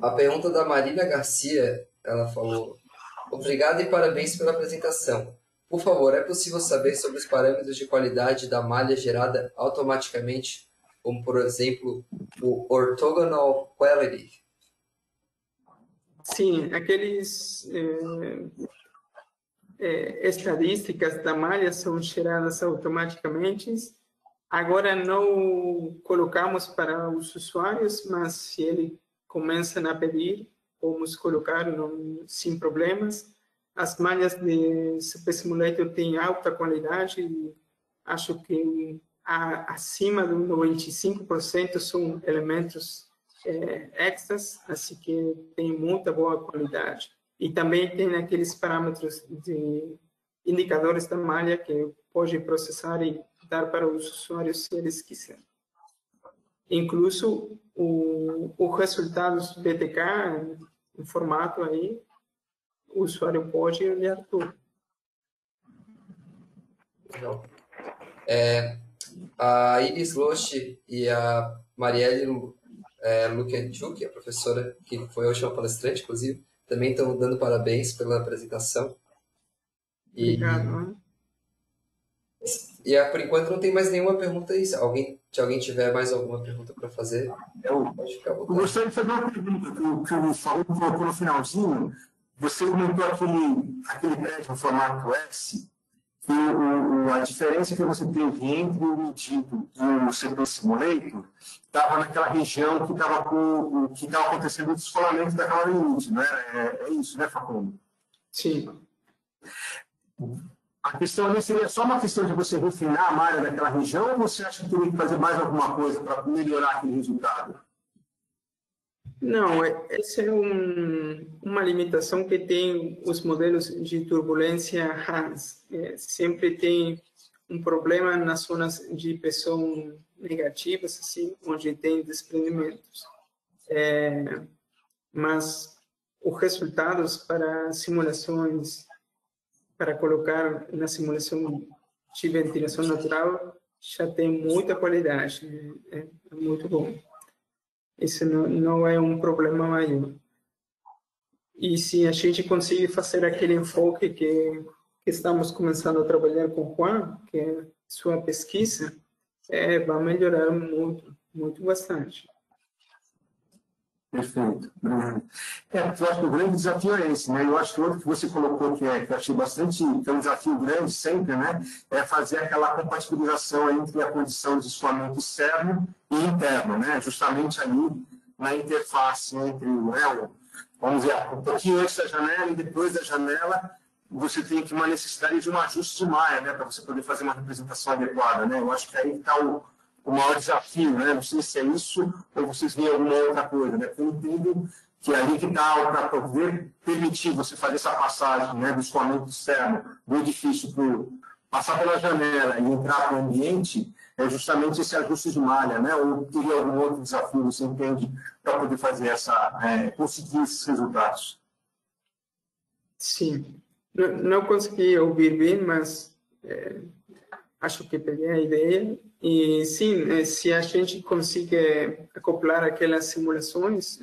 A pergunta da Marina Garcia, ela falou: obrigado e parabéns pela apresentação. Por favor, é possível saber sobre os parâmetros de qualidade da malha gerada automaticamente, como, por exemplo, o Orthogonal Quality? Sim, aqueles estadísticas da malha são geradas automaticamente. Agora não colocamos para os usuários, mas se ele começam a pedir, vamos colocar sem problemas. As malhas de Space Simulator têm alta qualidade e acho que acima de 95% são elementos extras, assim que tem muita boa qualidade. E também tem aqueles parâmetros de indicadores da malha que pode processar e dar para os usuários se eles quiserem. Incluso os resultados BTK em formato aí, o usuário pode olhar tudo. Legal. A Iris Loche e a Marielle Lukenchuk, a professora que foi a última palestrante, inclusive, também estão dando parabéns pela apresentação. Obrigado. Por enquanto não tem mais nenhuma pergunta aí. Se alguém tiver mais alguma pergunta para fazer, pode ficar à Eu vontade. gostaria de fazer uma pergunta que o Saúl colocou no finalzinho. Você comentou aquele prédio no formato S, que a diferença que você teve entre o medido e o Space Simulator estava naquela região que estava acontecendo o descolamento daquela limite, não é? É isso, né, Facundo? Sim. A questão ali seria só uma questão de você refinar a malha daquela região ou você acha que teria que fazer mais alguma coisa para melhorar aquele resultado? Não, essa é uma limitação que tem os modelos de turbulência Hans. Sempre tem um problema nas zonas de pressão negativas, assim, onde tem desprendimentos. Mas os resultados para simulações, para colocar na simulação de ventilação natural, já tem muita qualidade. É muito bom. Isso não é um problema maior. E se a gente conseguir fazer aquele enfoque que estamos começando a trabalhar com o Juan, que é sua pesquisa, vai melhorar muito bastante. Perfeito. Eu acho que o grande desafio é esse, né? Eu acho que outro que você colocou que eu achei bastante, que é um desafio grande sempre, né? É fazer aquela compatibilização entre a condição de escoamento externo e interno, né? Justamente ali na interface entre vamos dizer, um pouquinho antes da janela e depois da janela, você tem que uma necessidade de um ajuste de malha, né? Para você poder fazer uma representação adequada, né? Eu acho que aí está o maior desafio, né? Não sei se é isso ou vocês veem alguma outra coisa, né? Eu entendo que é ali que está para poder permitir você fazer essa passagem, né, do escoamento externo do edifício passar pela janela e entrar para o ambiente, é justamente esse ajuste de malha, né? Ou teria algum outro desafio, você entende, para poder fazer conseguir esses resultados? Sim. Não consegui ouvir bem, mas acho que peguei a ideia. E sim, se a gente conseguir acoplar aquelas simulações,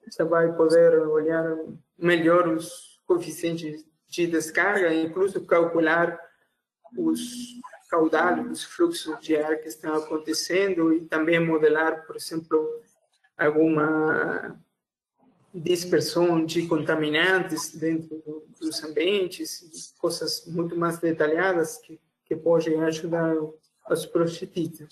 você vai poder olhar melhor os coeficientes de descarga, incluso calcular os caudais, os fluxos de ar que estão acontecendo e também modelar, por exemplo, alguma dispersão de contaminantes dentro dos ambientes, coisas muito mais detalhadas que podem ajudar os projetistas.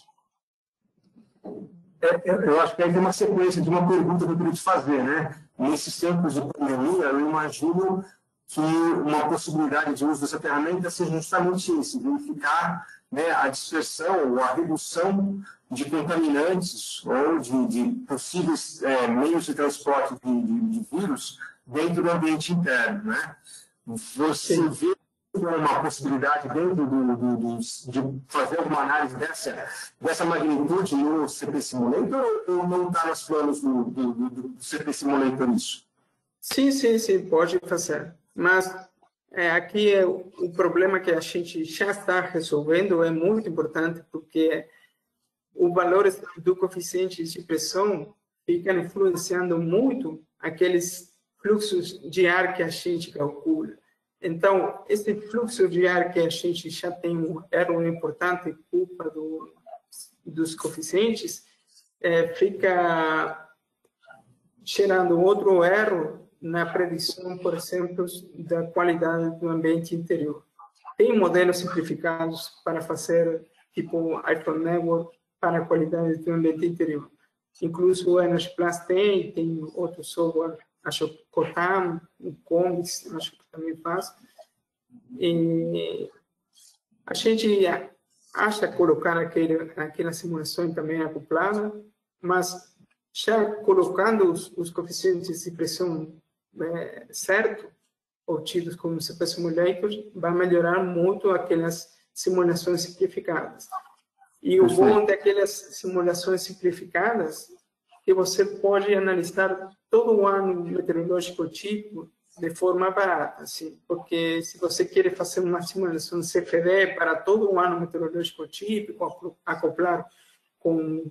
Eu acho que aí tem uma sequência de uma pergunta que eu queria te fazer, né? Nesses tempos de pandemia, eu imagino que uma possibilidade de uso dessa ferramenta seja justamente esse, verificar, né, a dispersão ou a redução de contaminantes ou de possíveis meios de transporte de vírus dentro do ambiente interno, né? Você vê uma possibilidade dentro de fazer uma análise dessa magnitude no CP Simulator ou não está nos planos do CP Simulator isso? Sim, pode fazer. Mas aqui o problema que a gente já está resolvendo é muito importante, porque os valores do coeficiente de pressão ficam influenciando muito aqueles fluxos de ar que a gente calcula. Então, esse fluxo de ar que a gente já tem um erro importante, culpa dos coeficientes, fica gerando outro erro na predição, por exemplo, da qualidade do ambiente interior. Tem modelos simplificados para fazer, tipo iPhone Network, para a qualidade do ambiente interior. Incluso o Energyplus tem outro software, acho que Cotam, o Combis, acho que também faz. E a gente acha colocar aquela simulação também acoplada, mas já colocando os coeficientes de pressão certo, obtidos com o CP Simulator, vai melhorar muito aquelas simulações simplificadas. E o bom daquelas simulações simplificadas é que você pode analisar todo o ano meteorológico tipo de forma barata, assim, porque se você quer fazer uma simulação CFD para todo o ano meteorológico típico, acoplar com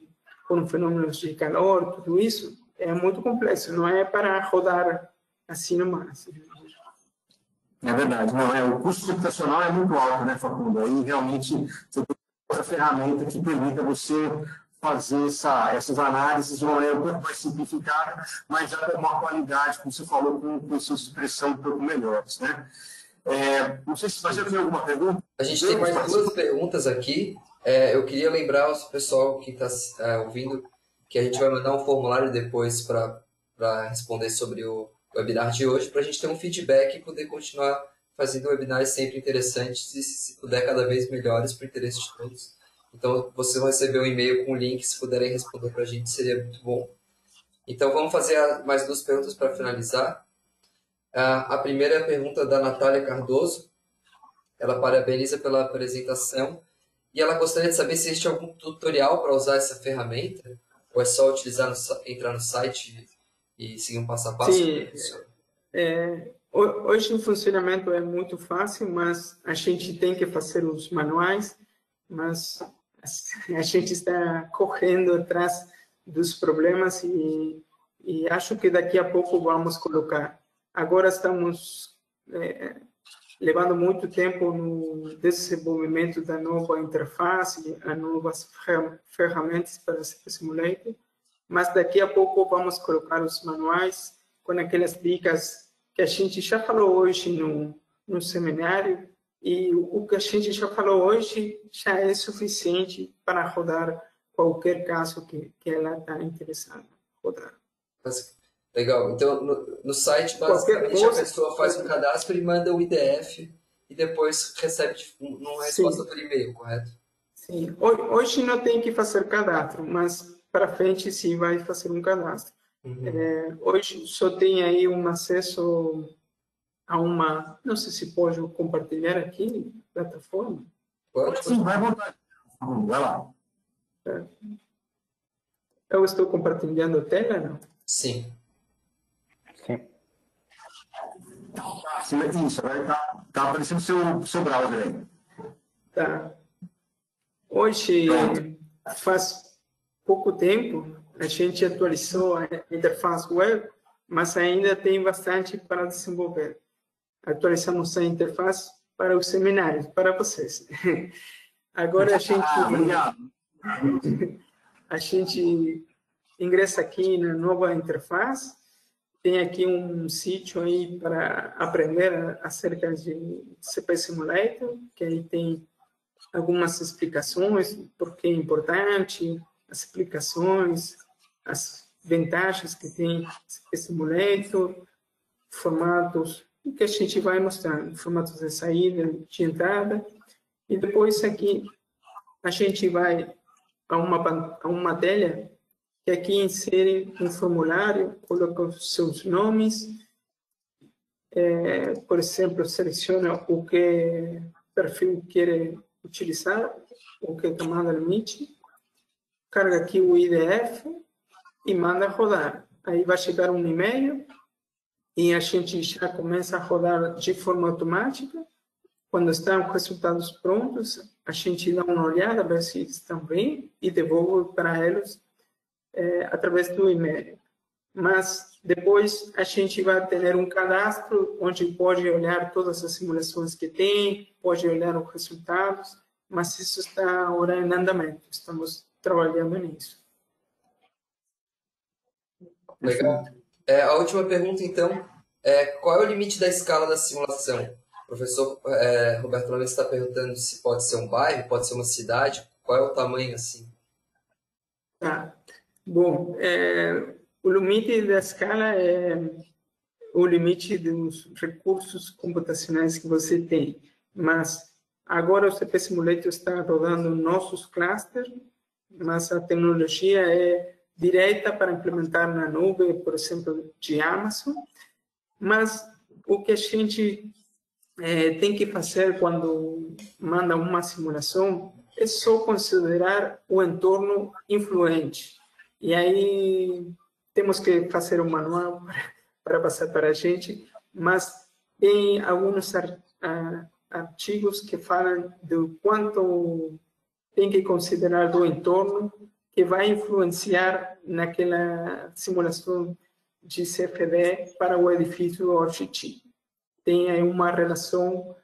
fenômenos de calor, tudo isso, é muito complexo, não é para rodar assim nomás. É verdade, não, o custo computacional é muito alto, né, Facundo? Aí realmente você tem outra ferramenta que permita você fazer essas análises de uma maneira um pouco mais simplificada, mas já com uma qualidade, como você falou, com suas expressões um pouco melhores, né? Não sei se você tem alguma pergunta. A gente tem mais duas perguntas aqui. Eu queria lembrar ao pessoal que está ouvindo que a gente vai mandar um formulário depois para responder sobre o webinar de hoje, para a gente ter um feedback e poder continuar fazendo webinars sempre interessantes e, se puder, cada vez melhores para o interesse de todos. Então, vocês vão receber um e-mail com o link, se puderem responder para a gente, seria muito bom. Então, vamos fazer mais duas perguntas para finalizar. A primeira é a pergunta da Natália Cardoso. Ela parabeniza pela apresentação e ela gostaria de saber se existe algum tutorial para usar essa ferramenta ou é só utilizar entrar no site e seguir um passo a passo? Sim, hoje o funcionamento é muito fácil, mas a gente tem que fazer os manuais, mas a gente está correndo atrás dos problemas e acho que daqui a pouco vamos colocar. Agora estamos levando muito tempo no desenvolvimento da nova interface, as novas ferramentas para CP Simulator, mas daqui a pouco vamos colocar os manuais com aquelas dicas que a gente já falou hoje no seminário, e o que a gente já falou hoje já é suficiente para rodar qualquer caso que ela está interessada em rodar. Legal. Então, no site, basicamente, a pessoa faz um cadastro e manda o IDF e depois recebe uma resposta por e-mail, correto? Sim. Hoje não tem que fazer cadastro, mas para frente sim vai fazer um cadastro. Uhum. Hoje só tem aí um acesso a uma... Não sei se pode compartilhar aqui na plataforma. Pode? Sim, vai voltar. Vai lá. Eu estou compartilhando a tela, não? Sim. Sim, isso, vai tá aparecendo o seu browser aí. Tá. Hoje, faz pouco tempo, a gente atualizou a interface web, mas ainda tem bastante para desenvolver. Atualizamos a interface para os seminários, para vocês. Agora a gente ingressa aqui na nova interface. Tem aqui um sítio aí para aprender acerca de CP Simulator, que aí tem algumas explicações, por que é importante, as explicações, as vantagens que tem CP Simulator, formatos, o que a gente vai mostrando, formatos de saída, de entrada, e depois aqui a gente vai a uma tela que aqui insere um formulário, coloca os seus nomes, por exemplo, seleciona o que perfil quer utilizar, o que camada limite, carga aqui o IDF e manda rodar. Aí vai chegar um e-mail e a gente já começa a rodar de forma automática. Quando estão os resultados prontos, a gente dá uma olhada, ver se estão bem e devolve para eles através do e-mail. Mas depois a gente vai ter um cadastro onde pode olhar todas as simulações que tem, pode olhar os resultados, mas isso está agora em andamento, estamos trabalhando nisso. Legal. A última pergunta, então, qual é o limite da escala da simulação? O professor Roberto Lames está perguntando se pode ser um bairro, pode ser uma cidade, qual é o tamanho assim? Tá. Bom, o limite da escala é o limite dos recursos computacionais que você tem, mas agora o CP Simulator está rodando nossos clusters, mas a tecnologia é direta para implementar na nuvem, por exemplo, de Amazon, mas o que a gente tem que fazer quando manda uma simulação é só considerar o entorno influente. E aí temos que fazer um manual para passar para a gente, mas tem alguns artigos que falam do quanto tem que considerar do entorno que vai influenciar naquela simulação de CFD para o edifício OGT. Tem aí uma relação,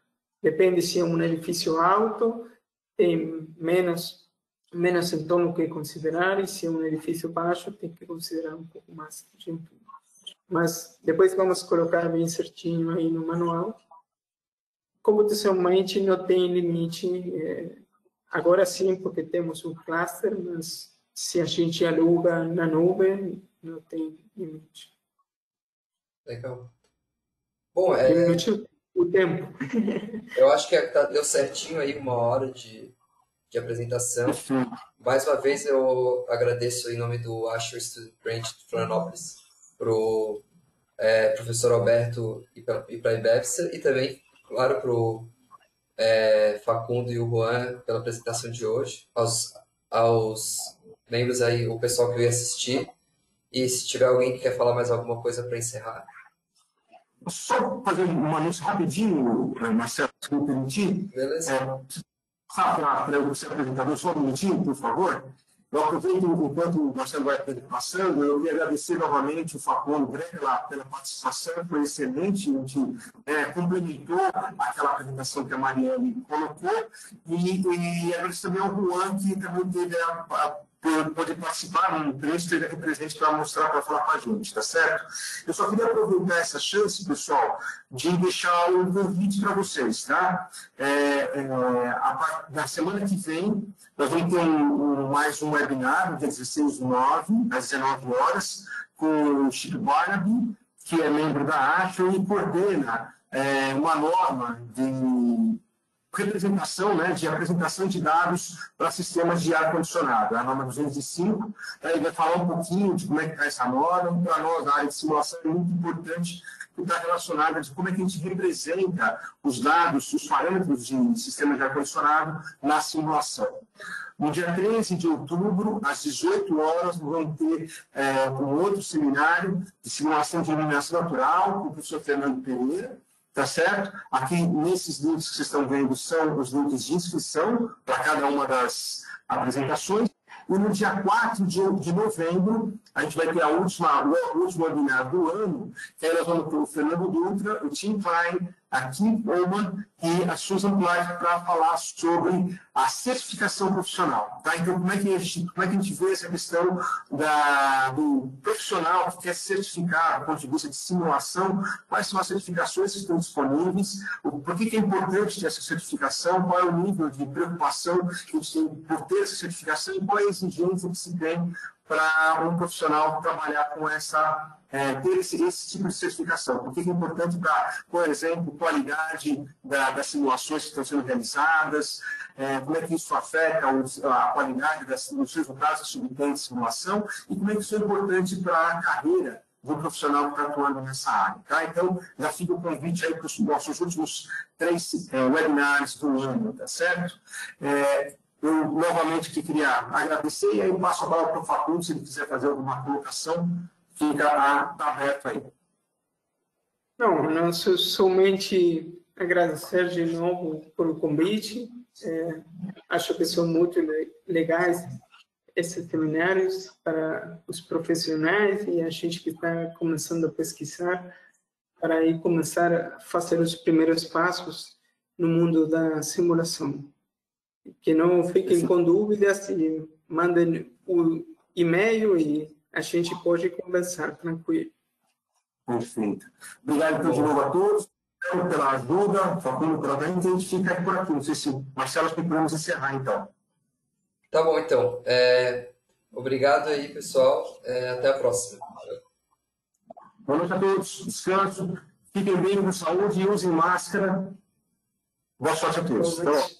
depende se é um edifício alto, tem menos entorno que considerar, e se é um edifício baixo, tem que considerar um pouco mais de entorno. Mas depois vamos colocar bem certinho aí no manual. Computacionalmente não tem limite, agora sim, porque temos um cluster, mas se a gente aluga na nuvem, não tem limite. Legal. Bom, o tempo. Eu acho que deu certinho aí 1 hora de apresentação. Mais uma vez eu agradeço em nome do Azure Student Branch de Florianópolis para o professor Alberto e para a IBEPSA, e também, claro, para o Facundo e o Juan pela apresentação de hoje, aos membros aí, o pessoal que veio assistir, e se tiver alguém que quer falar mais alguma coisa para encerrar. Só fazer um anúncio rapidinho, Marcelo, se me permitir. Beleza. Para eu ser apresentador, só um minutinho, por favor. Eu aproveito, enquanto o Marcelo vai passando, eu queria agradecer novamente o Facundo pela participação, foi excelente, a gente complementou aquela apresentação que a Mariane colocou, e agradecer também ao Juan, que também teve por poder participar num trecho, esteve aqui presente para mostrar, para falar com a gente, tá certo? Eu só queria aproveitar essa chance, pessoal, de deixar um convite para vocês, tá? Na semana que vem, nós vamos ter mais um webinar, no dia 16/9, às 19 horas, com o Chip Barnaby, que é membro da Azure e coordena uma norma de representação, de apresentação de dados para sistemas de ar-condicionado, a norma 205. Ele vai falar um pouquinho de como é que está essa norma. Para nós, a área de simulação é muito importante, porque está relacionada de como é que a gente representa os dados, os parâmetros de sistema de ar-condicionado na simulação. No dia 13 de outubro, às 18 horas, vamos ter um outro seminário de simulação de iluminação natural com o professor Fernando Pereira. tá certo? Aqui, nesses links que vocês estão vendo, são os links de inscrição para cada uma das apresentações. E no dia 4 de novembro, a gente vai ter o último webinar do ano, que aí nós vamos ter o Fernando Dutra, o Tim Klein, a Kim Oman e a Susan Black para falar sobre a certificação profissional. Tá? Então, como é que a gente vê essa questão do profissional que quer certificar do ponto de vista de simulação, quais são as certificações que estão disponíveis, por que é importante ter essa certificação, qual é o nível de preocupação que a gente tem por ter essa certificação e qual é a exigência que se tem para um profissional trabalhar com ter esse tipo de certificação. Por que é importante para, por exemplo, qualidade das simulações que estão sendo realizadas, como é que isso afeta a qualidade dos resultados da subtende de simulação e como é que isso é importante para a carreira do profissional que está atuando nessa área. Tá? Então, já fica o convite aí para os nossos últimos 3 webinars do ano, tá certo? Eu, novamente, queria agradecer e aí eu passo a palavra para o Facundo, se ele quiser fazer alguma colocação, fica aberto aí. Não, nós somente agradecer de novo pelo convite. Acho que são muito legais esses seminários para os profissionais e a gente que está começando a pesquisar para aí começar a fazer os primeiros passos no mundo da simulação. Que não fiquem com dúvidas e mandem o e-mail e a gente pode conversar tranquilo. Perfeito. Obrigado então, de novo a todos, pela ajuda, Facundo, pela gente, a gente fica aqui por aqui. Não sei se, Marcelo, acho que podemos encerrar então. Tá bom, então. Obrigado aí, pessoal. Até a próxima. Boa noite a todos. Descanso. Fiquem bem, com saúde e usem máscara. Boa sorte a todos.